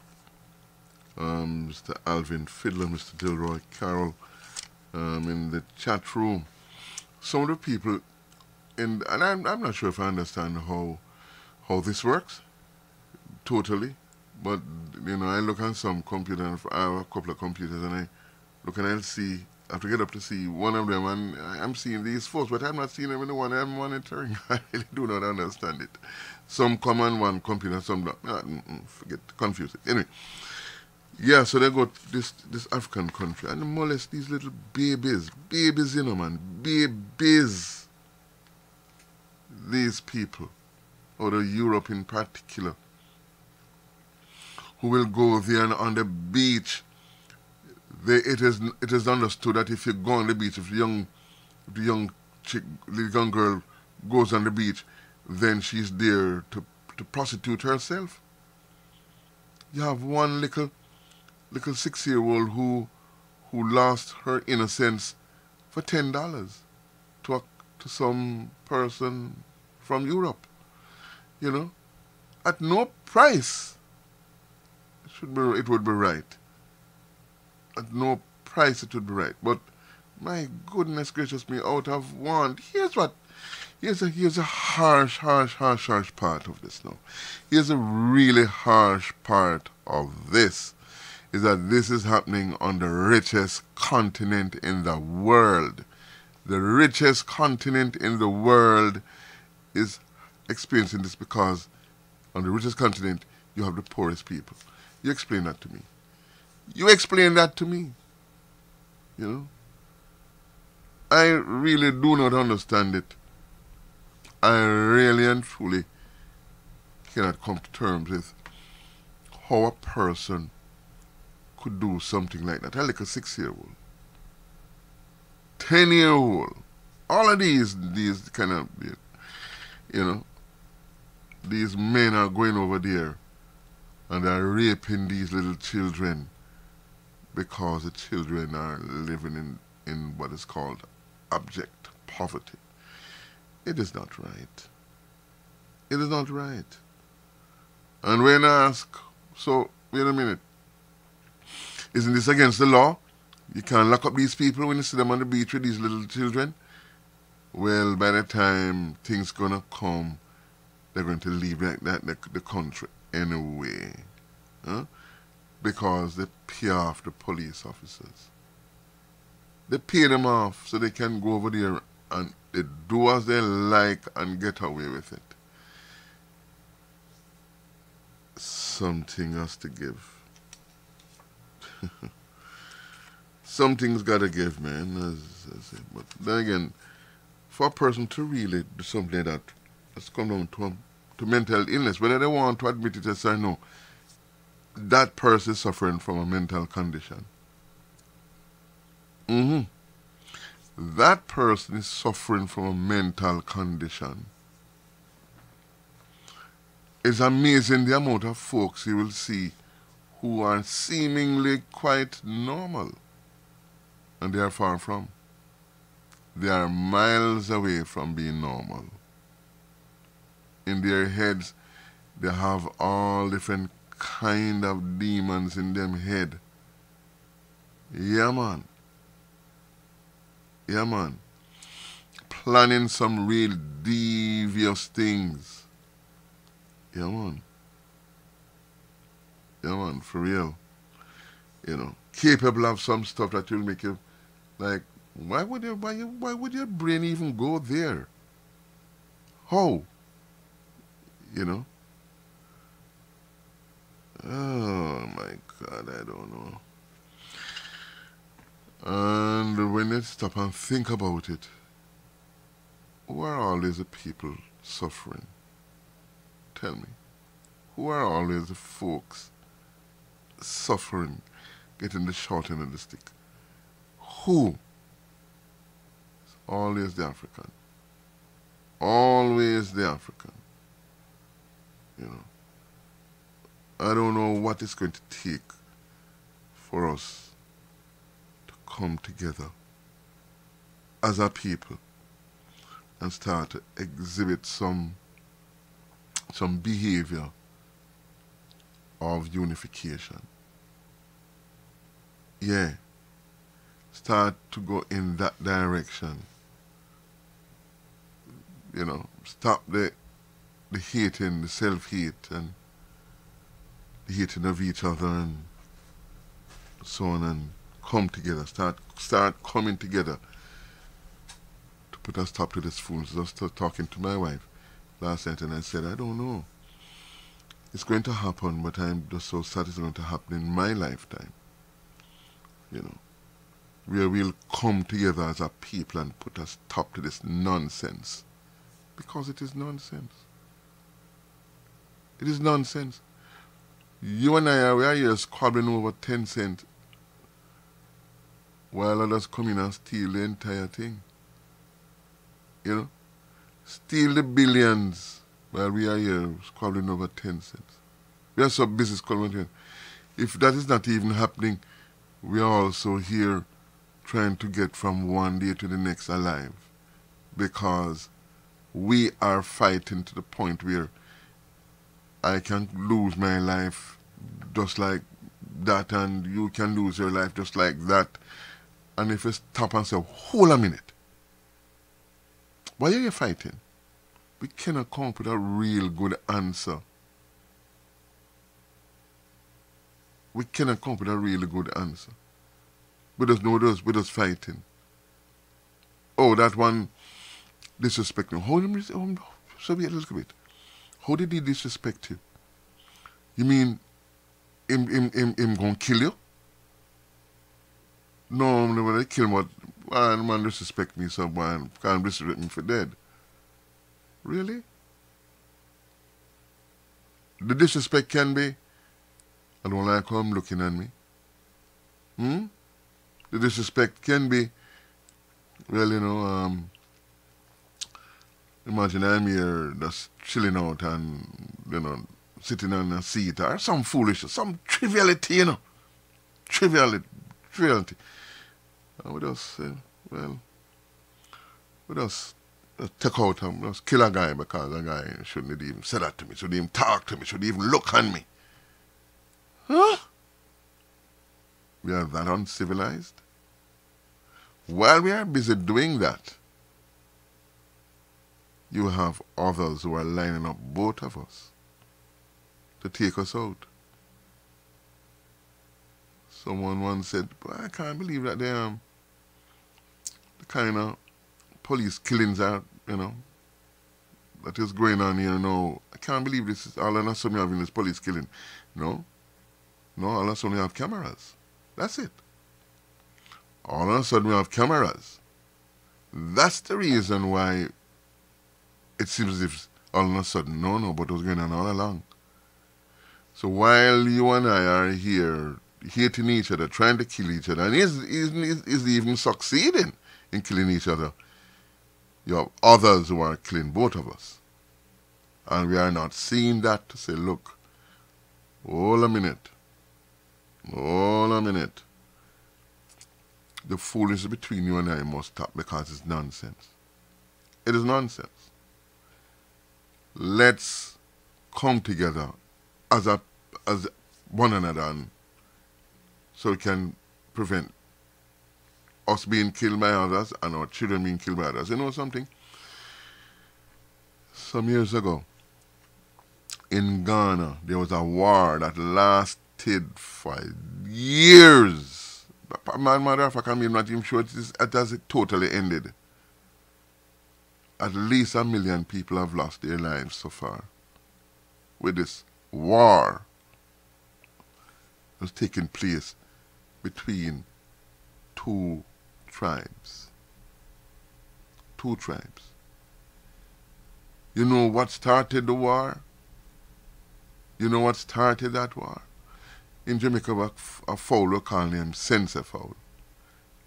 Mr. Alvin Fiddler, Mr. Dilroy Carroll, in the chat room. Some of the people, and I'm not sure if I understand how this works, totally, but, you know, I look on some computer, and I have a couple of computers, and I look and I'll see, I have to get up to see one of them, and I'm seeing these folks, but I'm not seeing them in the one I'm monitoring. I really do not understand it. Some come on one computer, some don't. Forget, confuse it. Anyway. Yeah, so they go to this African country and they molest these little babies. Babies, you know, man. Babies. These people, out of Europe in particular, who will go there and on the beach. It is understood that if you go on the beach, if the young girl goes on the beach, then she's there to prostitute herself. You have one little 6-year-old who lost her innocence for $10 to some person from Europe, you know, at no price. It would be right. At no price it would be right. But my goodness gracious me, out of want. Here's a harsh part of this now. Here's a really harsh part of this. Is that this is happening on the richest continent in the world. The richest continent in the world is experiencing this because on the richest continent, you have the poorest people. You explain that to me. You explain that to me. You know? I really do not understand it. I really and truly cannot come to terms with how a person could do something like that. I like a 6-year-old, 10-year-old, all of these kind of, you know, these men are going over there and they're raping these little children because the children are living in what is called abject poverty. It is not right. It is not right. And when I ask, so, wait a minute, isn't this against the law? You can't lock up these people when you see them on the beach with these little children. Well, by the time things gonna come, they're going to leave like that the country anyway. Huh? Because they pay off the police officers. They pay them off so they can go over there and they do as they like and get away with it. Something has to give. Something's got to give, man. But then again, for a person to really do something like that, it's come down to mental illness, whether they want to admit it or no, that person is suffering from a mental condition. That person is suffering from a mental condition. It's amazing the amount of folks you will see who are seemingly quite normal. And they are far from. They are miles away from being normal. In their heads, they have all different kind of demons in them head. Yeah, man. Yeah, man. Planning some real devious things. Yeah, man. Yeah, man, for real. You know, capable of some stuff that will make you, like, why would your brain even go there? How? You know? Oh, my God, I don't know. And when you stop and think about it, who are always the people suffering? Tell me. Who are always the folks suffering, getting the short end of the stick? Who? It's always the African. Always the African. You know. I don't know what it's going to take for us to come together as a people and start to exhibit some behavior of unification. Yeah. Start to go in that direction. You know, stop the hating, the self-hate and the hating of each other and so on, and come together. Start coming together to put a stop to this fool. So I was talking to my wife last night and I said, I don't know. It's going to happen, but I'm just so sad it's going to happen in my lifetime. You know, where we'll come together as a people and put a stop to this nonsense. Because it is nonsense. It is nonsense. You and I we are here squabbling over 10 cents while others come in and steal the entire thing. You know? Steal the billions while we are here squabbling over 10 cents. We are so busy squabbling. If that is not even happening, we are also here trying to get from one day to the next alive. Because we are fighting to the point where I can lose my life just like that and you can lose your life just like that. And if you stop and say, hold a minute, why are you fighting? We cannot come up with a real good answer. We cannot come up with a really good answer. We just know this, we're just fighting. Oh, that one disrespect me. Hold him, so wait a little bit. How did he disrespect you? You mean him gonna kill you? No, I'm not gonna kill him, but one man disrespect me, so one can't disrespect me for dead. Really? The disrespect can be, I don't like how I'm looking at me. The disrespect can be, well, you know, imagine I'm here just chilling out and, you know, sitting on a seat or some foolishness, some triviality, you know. Triviality. And we just say, well, we just take out and just kill a guy because a guy shouldn't even say that to me, shouldn't even talk to me, shouldn't even look on me. Huh? We are that uncivilized? While we are busy doing that, you have others who are lining up both of us to take us out. Someone once said, I can't believe that the kind of police killings are, that is going on here now. I can't believe this is all of a sudden having this police killing. No, all of a sudden we have cameras. That's it. All of a sudden we have cameras. That's the reason why it seems as if all of a sudden, no, but it was going on all along. So while you and I are here hating each other, trying to kill each other, and is even succeeding in killing each other, you have others who are killing both of us. And we are not seeing that to say, look, hold a minute. The foolishness between you and I must stop because it's nonsense. It is nonsense. Let's come together as one another, and so we can prevent us being killed by others and our children being killed by others. You know something? Some years ago, in Ghana, there was a war that lasted for years. Matter of fact, I'm not even sure it has totally ended. At least 1 million people have lost their lives so far with this war that's taking place between two tribes. Two tribes. You know what started the war? You know what started that war? In Jamaica, a fowl we call him censer fowl.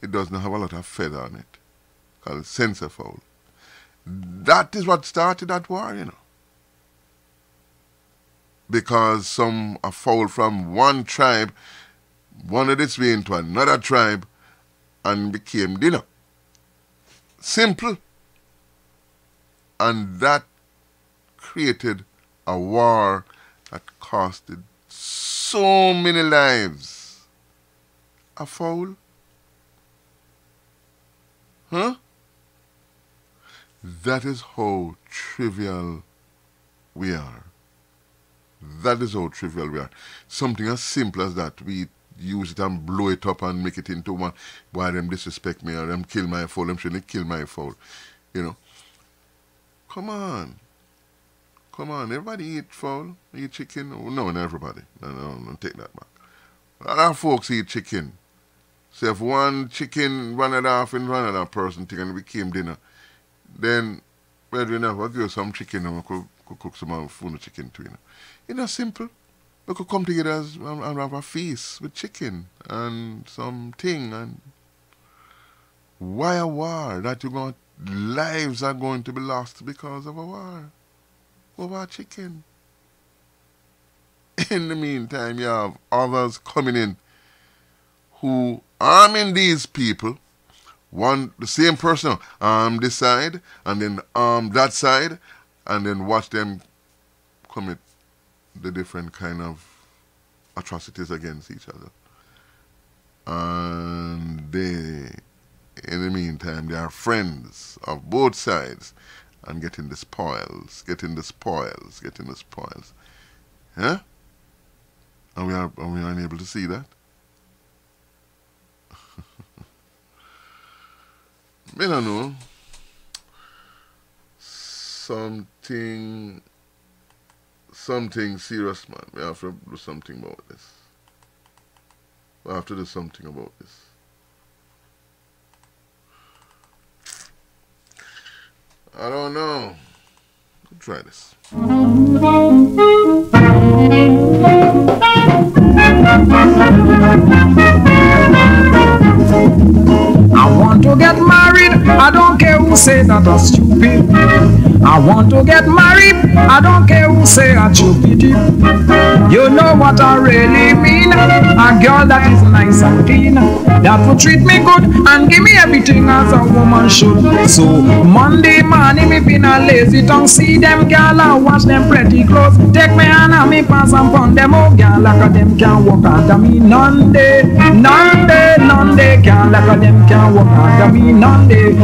It doesn't have a lot of feather on it. Called censer fowl. That is what started that war, Because a fowl from one tribe wandered its way into another tribe and became dinner. Simple. And that created a war that costed so many lives. A fowl? Huh? That is how trivial we are. That is how trivial we are. Something as simple as that, we use it and blow it up and make it into one. Why them disrespect me or them kill my fowl, them shouldn't kill my fowl. Come on. Everybody eat fowl, eat chicken. Oh, no, not everybody. No, take that back. A lot of folks eat chicken. So if one chicken ran it off in another person thing and it became dinner, then brethren, I'll give you some chicken and we could cook some food with chicken too. It's simple. We could come together and have a feast with chicken and something. And why a war? Lives are going to be lost because of a war over chicken. In the meantime, you have others coming in who arming these people. The same person arm this side and then arm that side, and then watch them commit the different kind of atrocities against each other. And they, in the meantime, they are friends of both sides and getting the spoils. Huh? And we are unable to see that. I don't know. Something serious, man. We have to do something about this. We have to do something about this. I don't know. Let's try this. I want to get married, I don't care who say say that I'm stupid. I want to get married, I don't care who say I'm stupid. You know what I really mean? A girl that is nice and clean, that will treat me good and give me everything as a woman should. So Monday morning me been a lazy tongue, see them girl and wash them pretty clothes. Take me hand and me pass and pon them, oh girl like a them can walk under me. None day, girl like a them can walk under me. None day.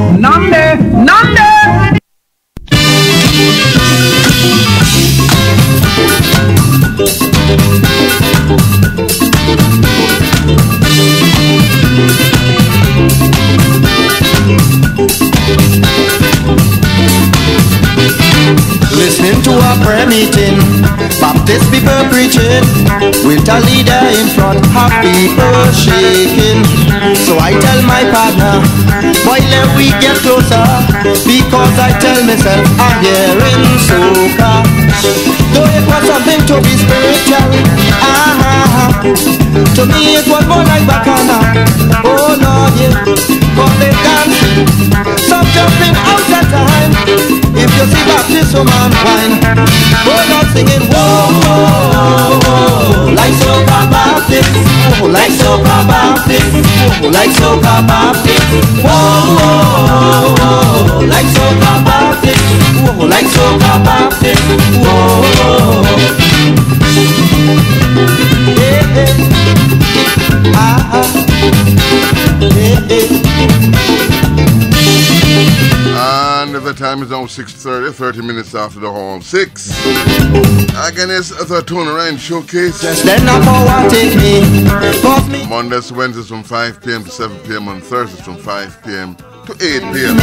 Listening to a prayer meeting, Baptist people preaching, with a leader in front of people shaking. So I tell my partner, boy, let we get closer, because I tell myself I'm hearing soca. Though it was something to be spiritual, to me it was more like Bacana. Oh Lord, yeah, but they dancing, some jumping out at time. If you see Baptist woman wine, oh Lord, singing whoa, whoa, whoa, like soca Baptist, whoa, like soca Baptist, whoa, like soca Baptist, whoa, whoa, whoa, like soca Baptist, whoa, like soca Baptist, whoa, yeah, yeah, And the time is now 6:30, 30 minutes after the hall 6. Again, it's the Tony Ryan Showcase. Just let no power take me. Mondays, Wednesdays from 5 p.m. to 7 p.m. on Thursdays from 5 p.m. to 8 p.m.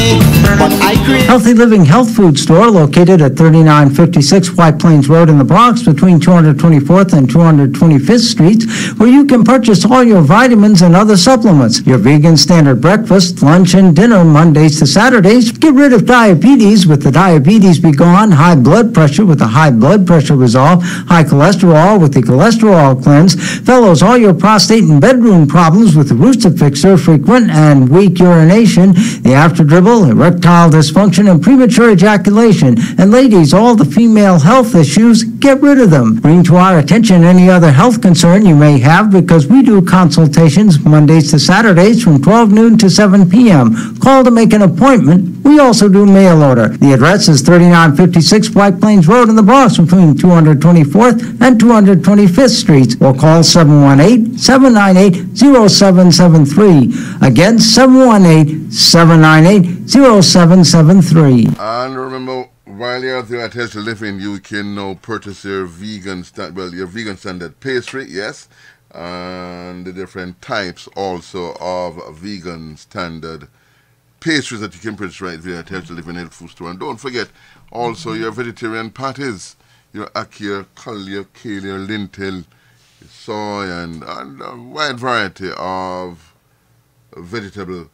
Healthy Living Health Food Store located at 3956 White Plains Road in the Bronx between 224th and 225th Streets, where you can purchase all your vitamins and other supplements, your vegan standard breakfast, lunch, and dinner Mondays to Saturdays. Get rid of diabetes with the Diabetes Be Gone, high blood pressure with the High Blood Pressure Resolve, high cholesterol with the Cholesterol Cleanse, fellows, all your prostate and bedroom problems with the Rooster Fixer, frequent and weak urination, the after dribble, erectile dysfunction, and premature ejaculation. And ladies, all the female health issues, get rid of them. Bring to our attention any other health concern you may have, because we do consultations Mondays to Saturdays from 12 noon to 7 p.m. Call to make an appointment. We also do mail order. The address is 3956 White Plains Road in the Bronx between 224th and 225th Streets, or call 718-798-0773. Again, 718-798-0773. And remember, while you're there at Healthy Living, you can now purchase your vegan standard pastry, yes, and the different types also of vegan standard pastries that you can purchase right there at Healthy Living Health Food Store. And don't forget also your vegetarian patties, your ackee, collier, kale, lentil, soy, and a wide variety of vegetable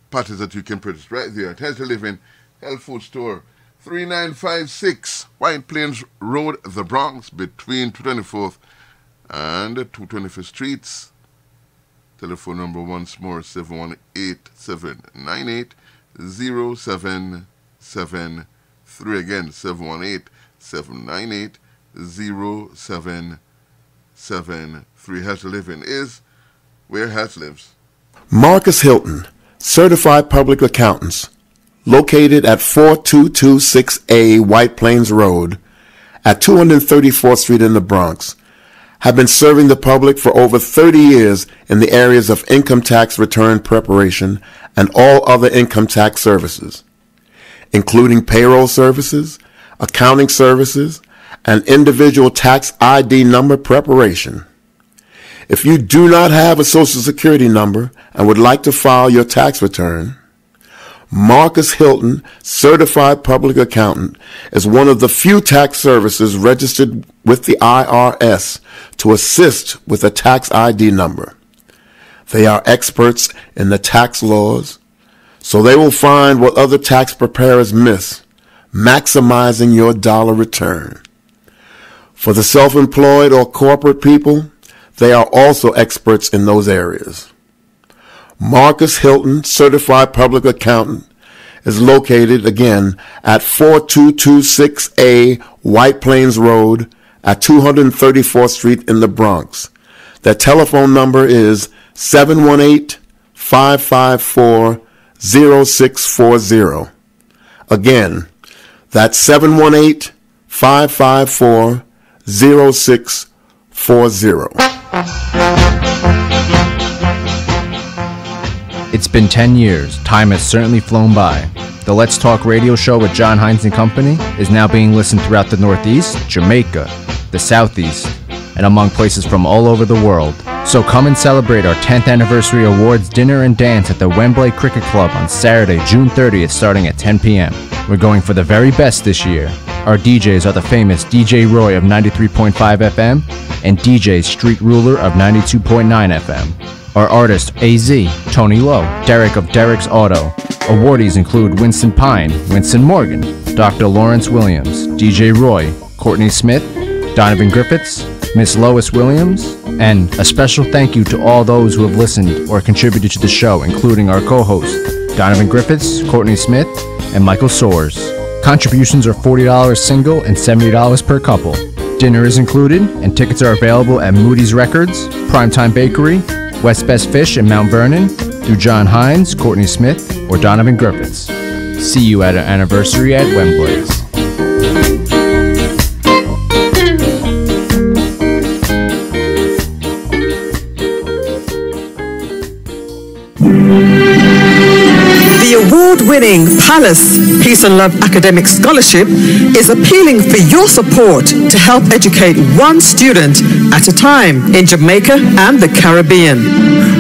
patties that you can purchase right there at Healthy Living Health Food Store, 3956 White Plains Road, the Bronx, between 224th and 225th Streets. Telephone number once more, 718-798-0773. Again, 718-798-0773. Healthy Living is where health lives. Marcus Hilton, Certified Public Accountants, located at 4226A White Plains Road at 234th Street in the Bronx, have been serving the public for over 30 years in the areas of income tax return preparation and all other income tax services, including payroll services, accounting services, and individual tax ID number preparation. If you do not have a Social Security number and would like to file your tax return, Marcus Hilton, Certified Public Accountant, is one of the few tax services registered with the IRS to assist with a tax ID number. They are experts in the tax laws, so they will find what other tax preparers miss, maximizing your dollar return. For the self-employed or corporate people, they are also experts in those areas. Marcus Hilton, Certified Public Accountant, is located again at 4226A White Plains Road at 234th Street in the Bronx. Their telephone number is 718-554-0640. Again, that's 718-554-0640. It's been 10 years. Time has certainly flown by. The Let's Talk radio show with John Hines and Company is now being listened throughout the Northeast, Jamaica, the Southeast, and among places from all over the world. So come and celebrate our 10th anniversary awards dinner and dance at the Wembley Cricket Club on Saturday, June 30th, starting at 10 p.m. We're going for the very best this year. Our DJs are the famous DJ Roy of 93.5 FM and DJ Street Ruler of 92.9 FM. Our artists AZ, Tony Lowe, Derek of Derek's Auto. Awardees include Winston Pine, Winston Morgan, Dr. Lawrence Williams, DJ Roy, Courtney Smith, Donovan Griffiths, Miss Lois Williams, and a special thank you to all those who have listened or contributed to the show, including our co-hosts, Donovan Griffiths, Courtney Smith, and Michael Soares. Contributions are $40 single and $70 per couple. Dinner is included, and tickets are available at Moody's Records, Primetime Bakery, West Best Fish in Mount Vernon, through John Hines, Courtney Smith, or Donovan Griffiths. See you at our anniversary at Wembley's. The award-winning Palace Peace and Love Academic Scholarship is appealing for your support to help educate one student at a time in Jamaica and the Caribbean.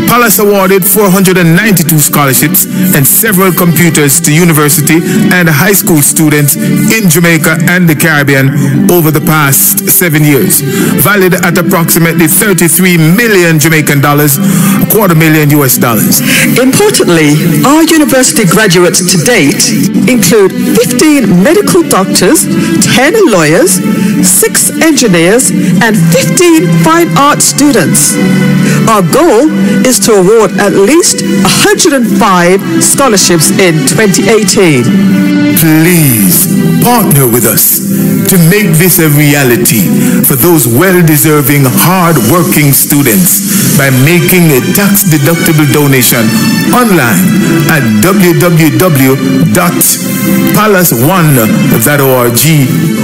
Palace awarded 492 scholarships and several computers to university and high school students in Jamaica and the Caribbean over the past 7 years, valued at approximately 33 million Jamaican dollars, $250,000 US. Importantly, our university graduates to date include 15 medical doctors, 10 lawyers, 6 engineers, and 15 fine art students. Our goal is to award at least 105 scholarships in 2018. Please partner with us to make this a reality for those well-deserving, hard-working students by making a tax-deductible donation online at www.palace1.org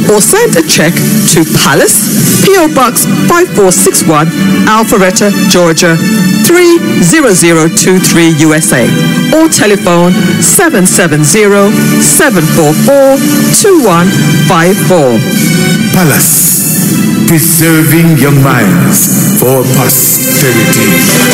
or send a check to Palace, P.O. Box 5461, Alpharetta, Georgia 30023 USA, or telephone 770-744-2154. Palace, preserving young minds for posterity.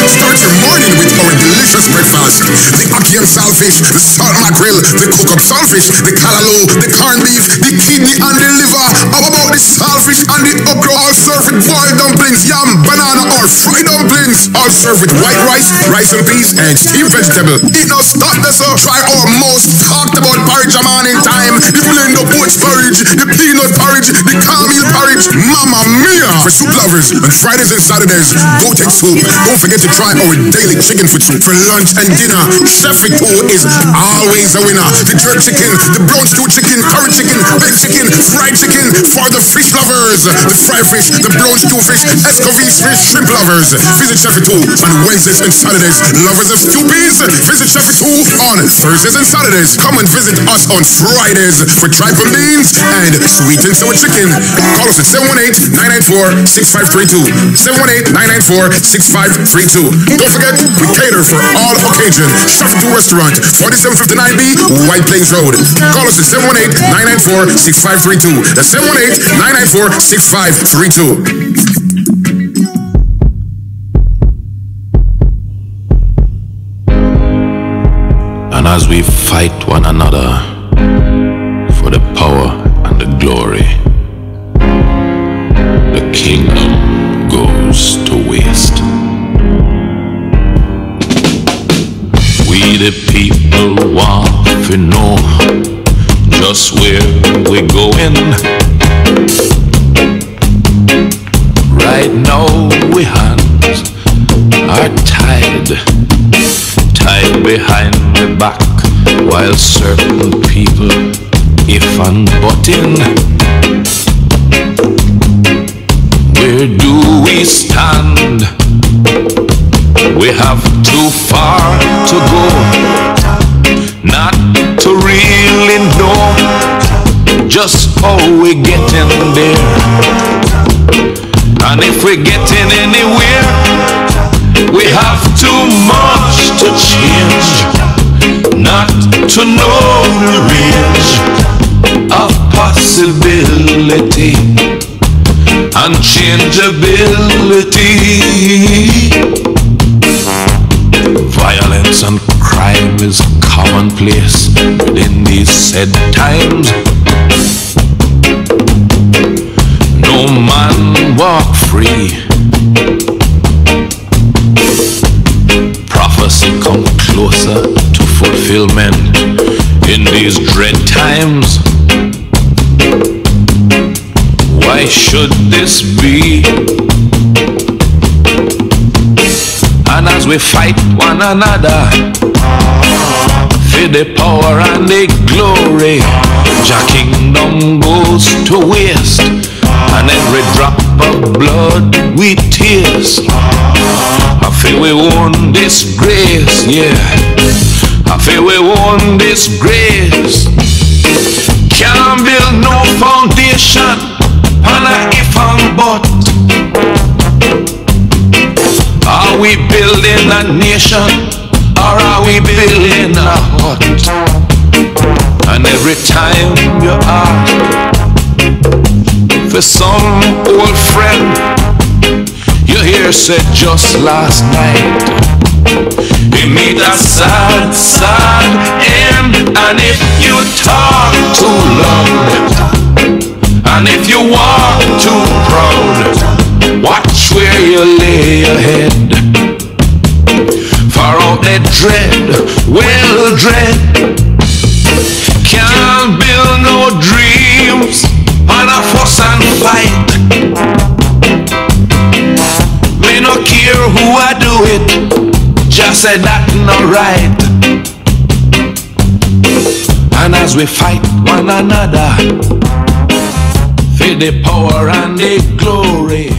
Start your morning with our delicious breakfast. The ackee and saltfish, the salt mackerel, the cook-up saltfish, the callaloo, the corned beef, the kidney and the liver. How about the saltfish and the okra? All served with boiled dumplings, yam, banana, or fried dumplings. All served with white rice, rice and peas, and steamed vegetable. It not stop there, so try our most talked about porridge a man in time. The blend of oats porridge, the peanut porridge, the cornmeal porridge. Mamma mia! For soup lovers, on Fridays and Saturdays, go take soup. Don't forget to try our daily chicken for soup for lunch and dinner. Chef Victor is always a winner. The jerk chicken, the brown stew chicken, curry chicken, baked chicken, fried chicken for the fish lovers. The fried fish, the brown stew fish, escovis fish, shrimp lovers. Visit Chef Victor on Wednesdays and Saturdays. Lovers of stewpies, visit Chef Victor on Thursdays and Saturdays. Come and visit us on Fridays for tripe and beans and sweet and sour chicken. Call us at 718-994-6532. 718-994-6532. Don't forget, we cater for all occasions. Chef Victor Restaurant, 4759B, White Plains Road. Call us at 718-994-6532. That's 718-994-6532. And as we fight one another for the power and the glory, the kingdom goes to waste. We the people want to know just where we're going. Right now we hands are tied behind the back while certain people if and but in. Where do we stand? We have too far to go, not to really know just how we getting there. And if we're getting anywhere, we have too much to change, not to know the range of possibility and changeability. Violence and crime is commonplace within these said times. No man walk free. Prophecy come closer to fulfillment in these dread times. Why should this be? And as we fight one another for the power and the glory, Jah kingdom goes to waste, and every drop of blood we taste. I feel we won this grace, yeah. I feel we won this grace. Can't build no foundation on a if and but. Are we building a nation, or are we building a hut? And every time you ask for some old friend, you hear said just last night, we meet a sad, sad end. And if you talk too loud, and if you walk too proud, watch where you lay your head. For all that dread, well dread, can't build no dreams on a fuss and fight. Me no care who I do it, just say that no right. And as we fight one another for the power and the glory,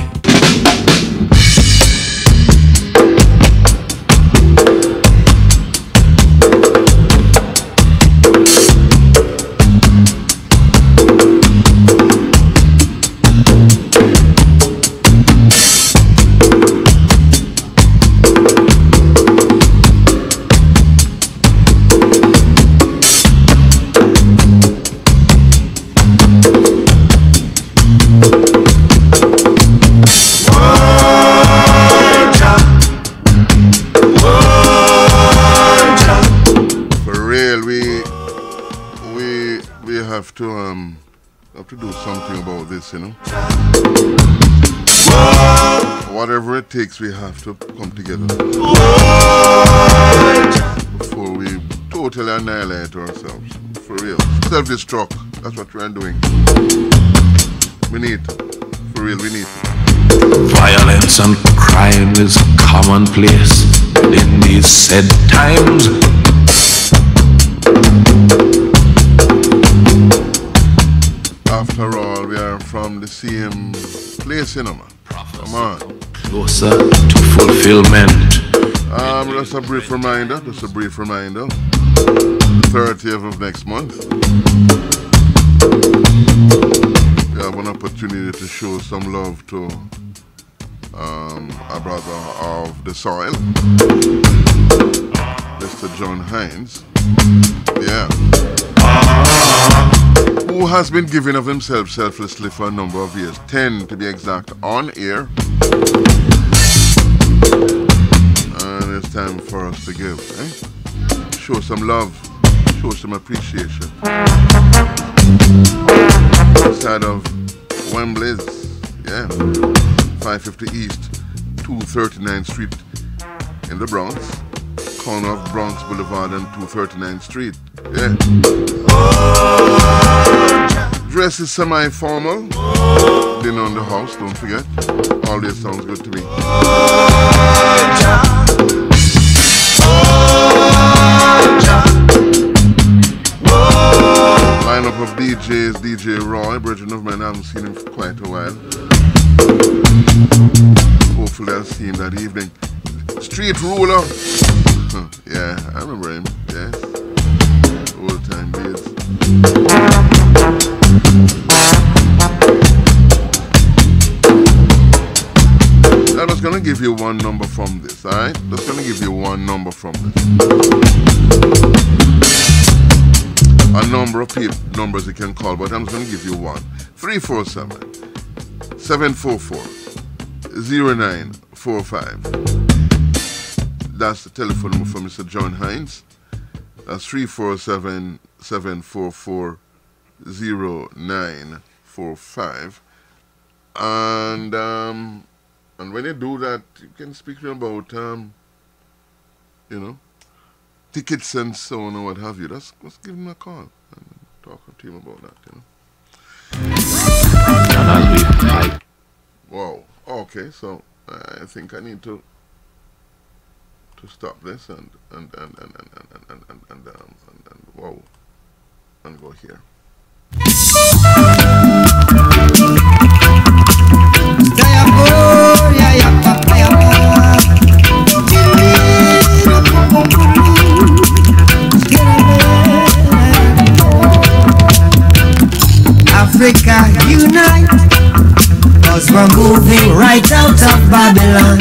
have to do something about this, you know. Whatever it takes, we have to come together before we totally annihilate ourselves. For real. Self-destruct. That's what we're doing. We need. For real, we need. Violence and crime is commonplace in these said times. After all, we are from the same place, you know, man. Come on. Closer to fulfillment. Just a brief reminder. The 30th of next month. We have an opportunity to show some love to our brother of the soil, Mr. John Hines. Yeah. Who has been giving of himself selflessly for a number of years, 10 to be exact, on air. And it's time for us to give, eh? Show some love, show some appreciation. Inside of Wembley's, yeah, 550 East, 239th Street in the Bronx, corner of Bronx Boulevard and 239th Street, yeah. Dress is semi-formal. Dinner on the house, don't forget. Always sounds good to me. haven't seen him for quite a while. Hopefully I'll see him that evening. Street Ruler. Yeah, I remember him. Yes. Old time days. I'm just gonna give you one number from this, alright? Just gonna give you one number from this. A number of numbers you can call, but I'm just gonna give you one. 347-744-0945. That's the telephone number for Mr. John Hines. That's 347-744-0945. And when you do that, you can speak to him about, you know, tickets and so on or what have you. Just give him a call and talk to him about that, you know. And as we fight. Wow. Okay, so I think I need to stop this and wow, and go here. Africa unite, 'cause we're moving right out of Babylon,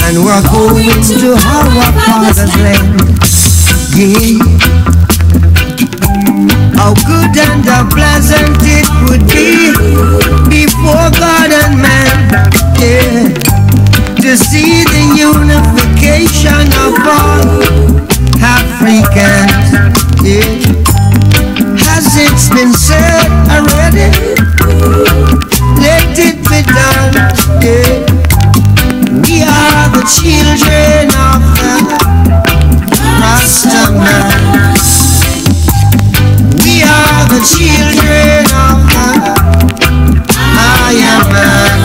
and we're going to our father's land. Yeah. How good and how pleasant it would be before God and man, yeah, to see the unification of all Africans, yeah. Has it been said already? Let it be done, yeah. We are the children of the Rastaman. We are the children of the Iron Man.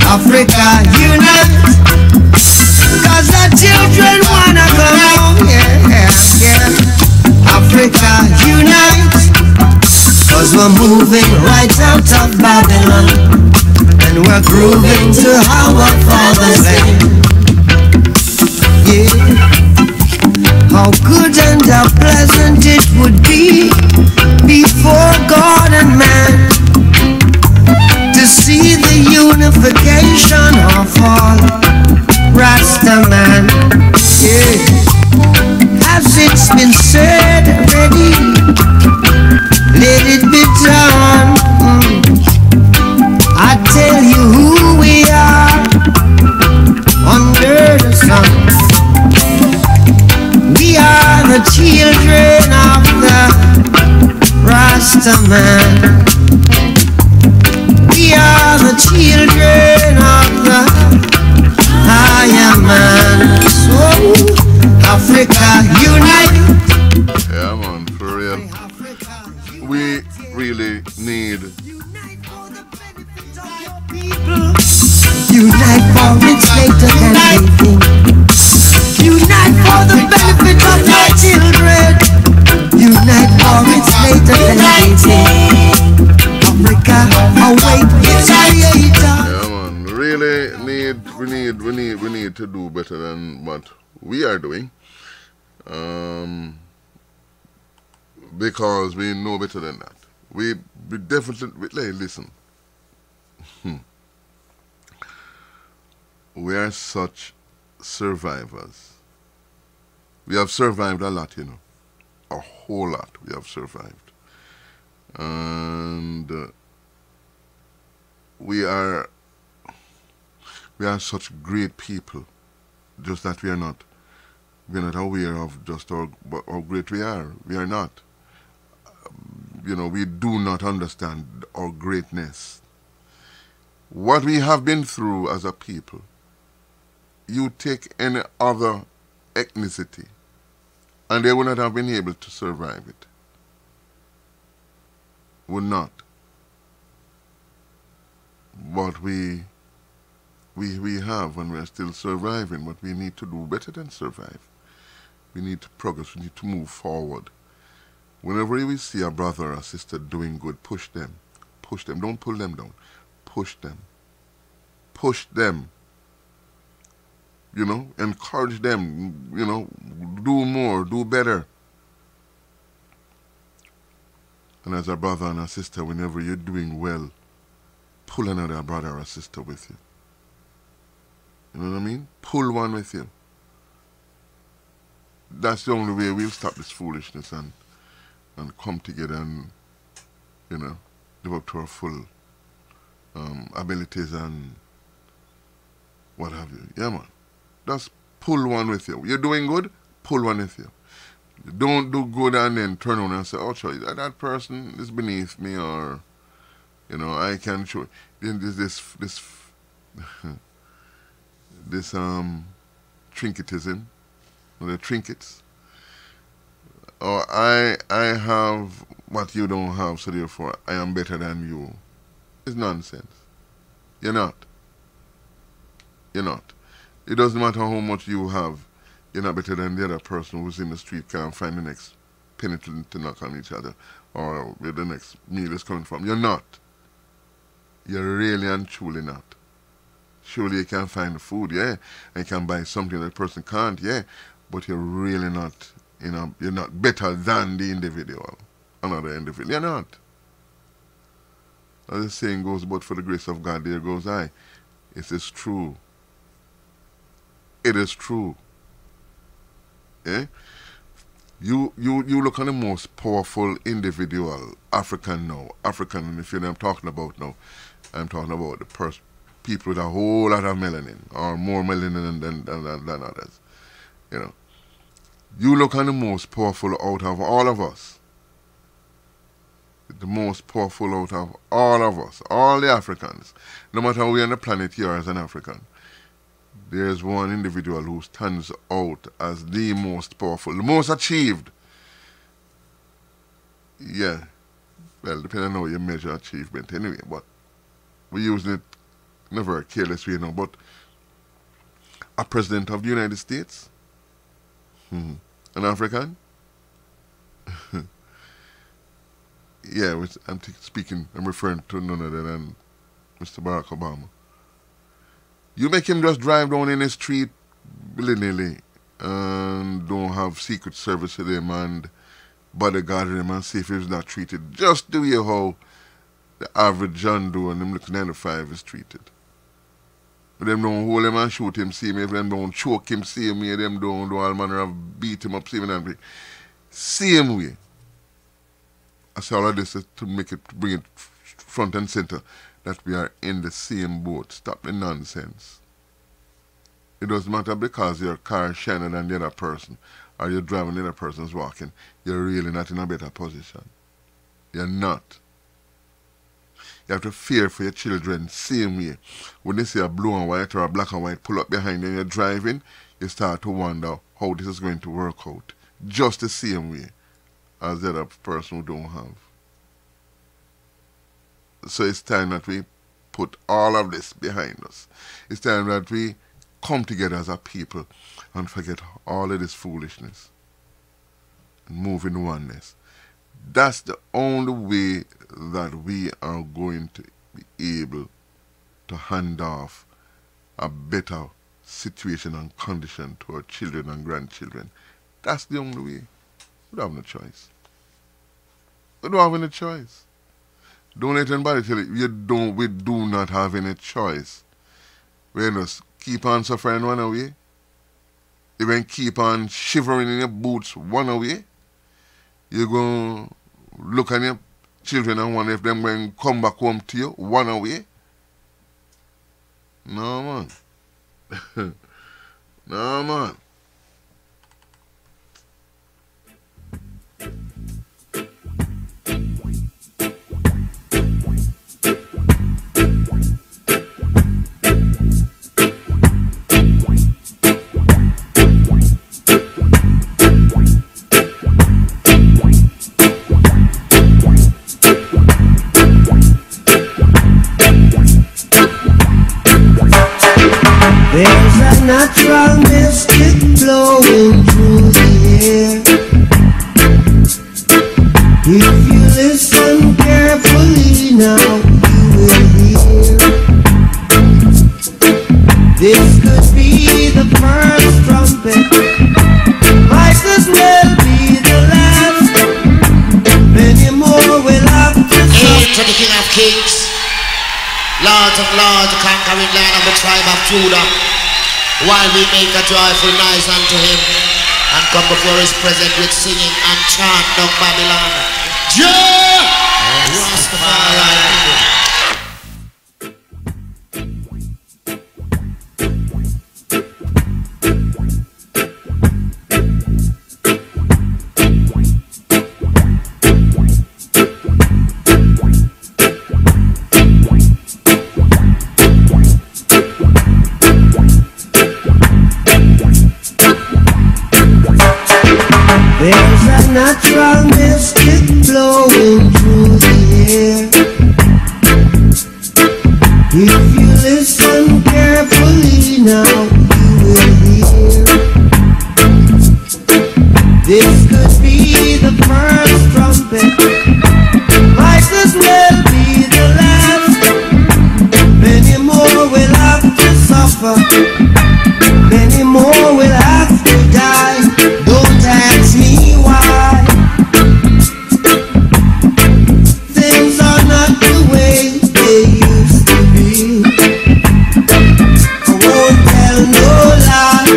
Africa unite, 'cause the children wanna come home, yeah, yeah. Africa unite, 'cause we're moving right out of Babylon, and we're grooving to our father's land. Yeah. How good and how pleasant it would be before God and man to see the unification of all Rastaman. Yeah. Has it been said already? Let it be done. I tell you who we are under the sun. We are the children of the Rastaman. We are the children of the Iron Man. So Africa unite. Yeah, man, for real. We really need unite for its later than anything. Unite for the benefit of my children. Unite for its later than anything. Africa, await its creator. Yeah, man, really we need to do better than what we are doing. Because we know better than that. We definitely, listen. We are such survivors. We have survived a lot, you know. A whole lot we have survived. And we are such great people. Just that we're not aware of just how great we are. We are not. You know, we do not understand our greatness. What we have been through as a people, you take any other ethnicity, and they would not have been able to survive it. Would not. But we have, and we're still surviving, but we need to do better than survive. We need to progress, we need to move forward. Whenever we see a brother or a sister doing good, push them. push them. Don't pull them down. Push them. Push them. You know, encourage them, you know, do more, do better. And as a brother and a sister, whenever you're doing well, pull another brother or sister with you. You know what I mean? Pull one with you. That's the only way we'll stop this foolishness and come together and, you know, live up to our full abilities and what have you. Yeah, man. Just pull one with you. You're doing good, pull one with you. Don't do good and then turn on and say, oh, sorry, that person is beneath me, or, you know, I can show. Then there's this trinketism, the trinkets. Or I have what you don't have, so therefore I am better than you. It's nonsense. You're not. You're not. It doesn't matter how much you have. You're not better than the other person who's in the street can't find the next penny to knock on each other, or where the next meal is coming from. You're not. You're really and truly not. Surely you can find the food, yeah, and you can buy something that person can't, yeah, but you're really not, you know, you're not better than the individual, another individual. You're not. As the saying goes, but for the grace of God, there goes I. It is true. It is true. Yeah? You look at the most powerful individual, African now. African, and if you know what I'm talking about now, I'm talking about the people with a whole lot of melanin, or more melanin than others. You know. You look at the most powerful out of all of us. The most powerful out of all of us, all the Africans. No matter where on the planet you are as an African, there's one individual who stands out as the most powerful, the most achieved. Yeah. Well, depending on how you measure achievement anyway, but we're using it in a very careless way, you know. But a president of the United States, an African, yeah, I'm referring to none other than Mr. Barack Obama. You make him just drive down in the street willy-nilly and don't have Secret Service with him and bodyguard him and see if he's not treated just the way how the average John Doe and them looking 95 is treated. But them don't hold him and shoot him, see him, if them don't choke him, same way, them don't do all manner of beat him up, same way. I say all of this is to bring it front and center, that we are in the same boat. Stop the nonsense. It doesn't matter because your car is shiner than the other person, or you're driving the other person's walking, you're really not in a better position. You're not. You have to fear for your children, same way. When they see a blue and white or a black and white pull up behind you and you're driving, you start to wonder how this is going to work out. Just the same way as the other person who don't have. So it's time that we put all of this behind us. It's time that we come together as a people and forget all of this foolishness and move in oneness. That's the only way that we are going to be able to hand off a better situation and condition to our children and grandchildren. That's the only way. We don't have no choice. We don't have any choice. Don't let anybody tell you we do not have any choice. We just keep on suffering one away. Even keep on shivering in your boots one away. You're going to look at your children and wonder if them going to come back home to you one away. No, man. No, man. There's a natural mystic flowing through the air. If you listen carefully now, This could be the first trumpet, might as well be the last. Many more will have to Hail to the King of Kings, Lords of Lords, the conquering Lion of the tribe of Judah. While we make a joyful noise unto him, and come before his presence with singing and chant down Babylon. Yeah! Rastafari. There's a natural mystic flowing through the air. If you listen carefully now, you will hear. This could be the first trumpet, might as well be the last. Many more will have to suffer, many more will have to die. Don't ask me why. Things are not the way they used to be. I won't tell no lie.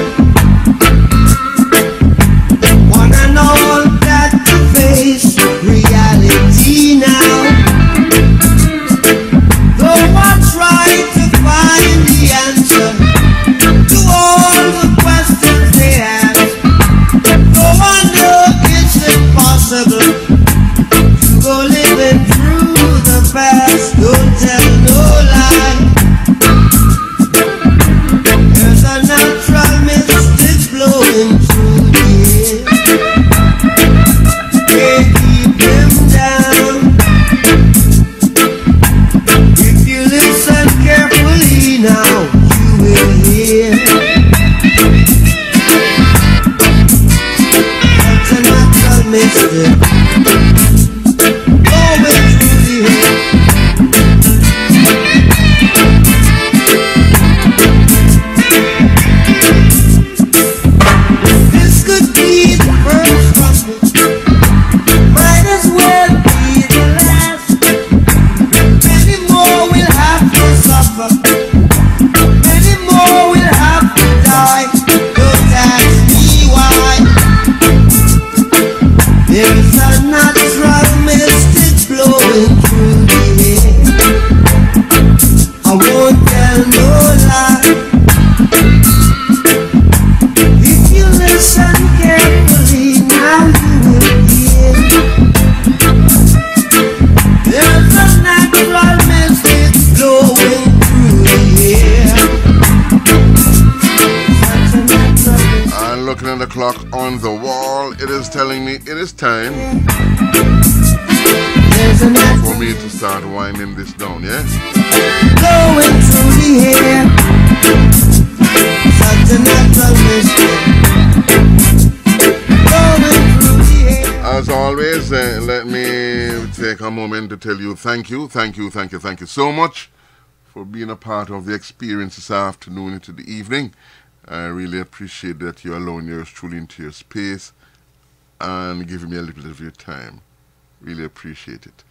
One and all got to face reality now. Though I try to find the answer to all the questions they ask, though I know it's impossible to go living through the past. Don't tell no lie. There's a natural mystic blowing through the air. Can't keep them down. If you listen carefully now, you will hear. That's a natural mystic blowing through the air. This could be the first trumpet, might as well be the last. Many more will have to suffer, many more will have to die. Don't ask me why. There's a natural mystic blowing through the air. I won't tell no lie. If you listen carefully, now you will hear. There's a natural mystic blowing through the air. Such a natural And looking at the clock on the wall, it is telling me it is time for me to start winding this down, yeah? blowing through the air. Such a natural mystic blowing through the air. As always, let me take a moment to tell you thank you so much for being a part of the experience this afternoon into the evening. I really appreciate that you're allowing yours truly into your space and giving me a little bit of your time. Really appreciate it.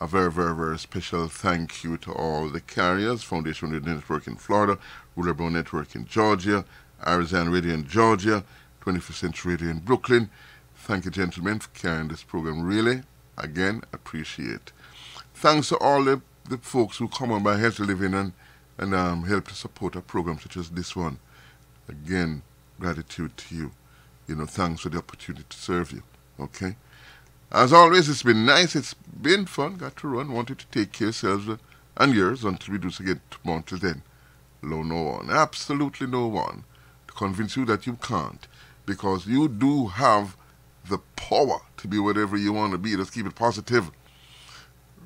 A very, very, very special thank you to all the carriers, Foundation Radio Network in Florida, Ruler Brown Network in Georgia, Arizona Radio in Georgia, 21st Century Radio in Brooklyn. Thank you, gentlemen, for carrying this program. Really, again, appreciate. Thanks to all the folks who come on by Healthy Living and help to support a program such as this one. Again, gratitude to you. You know, thanks for the opportunity to serve you. Okay? As always, it's been nice. It's been fun. Got to run. Wanted to take care of yourselves and yours until we do this again tomorrow. Until then, allow no one, absolutely no one, to convince you that you can't. Because you do have the power to be whatever you want to be. Let's keep it positive.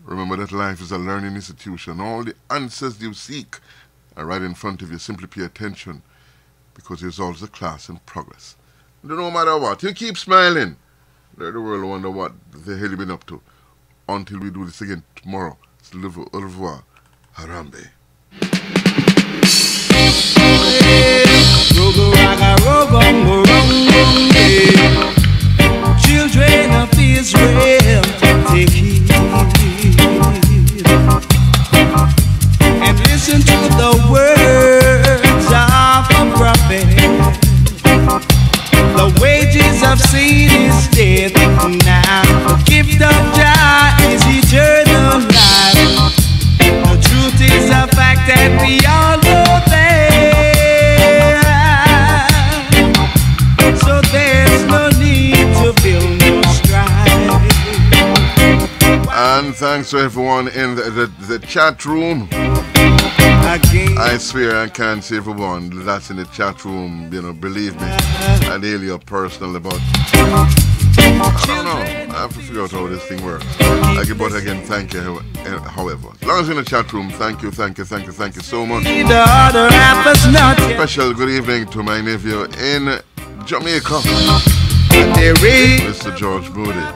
Remember that life is a learning institution. All the answers you seek are right in front of you. Simply pay attention, because there's always a class in progress. And no matter what, you keep smiling. Let the world wonder what the hell you've been up to. Until we do this again tomorrow. Au revoir. Harambe. thanks to everyone in the chat room. I swear I can't see everyone that's in the chat room, you know, believe me. I deal you personally, but I don't know. I have to figure out how this thing works. But again, thank you, however. As long as you're in the chat room, thank you so much. Special good evening to my nephew in Jamaica, Mr. George Moody.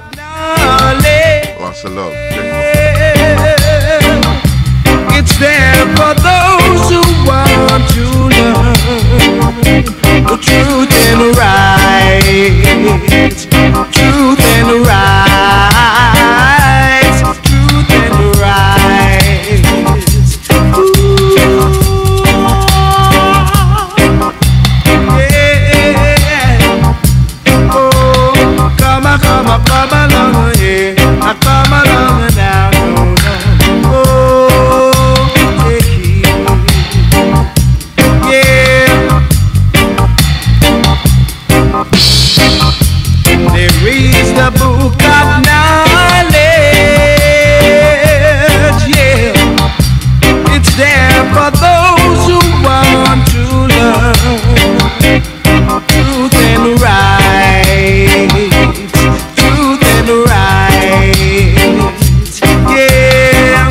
Lots of love. It's there for those who want to learn the truth and right. Truth and right. Truth and right. Yeah. Oh, come along, yeah. Come along now. The book of knowledge, yeah. It's there for those who want to learn truth and right. Truth and right. Yeah.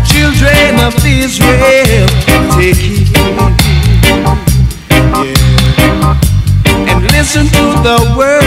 Children of Israel, take heed. Yeah. And listen to the word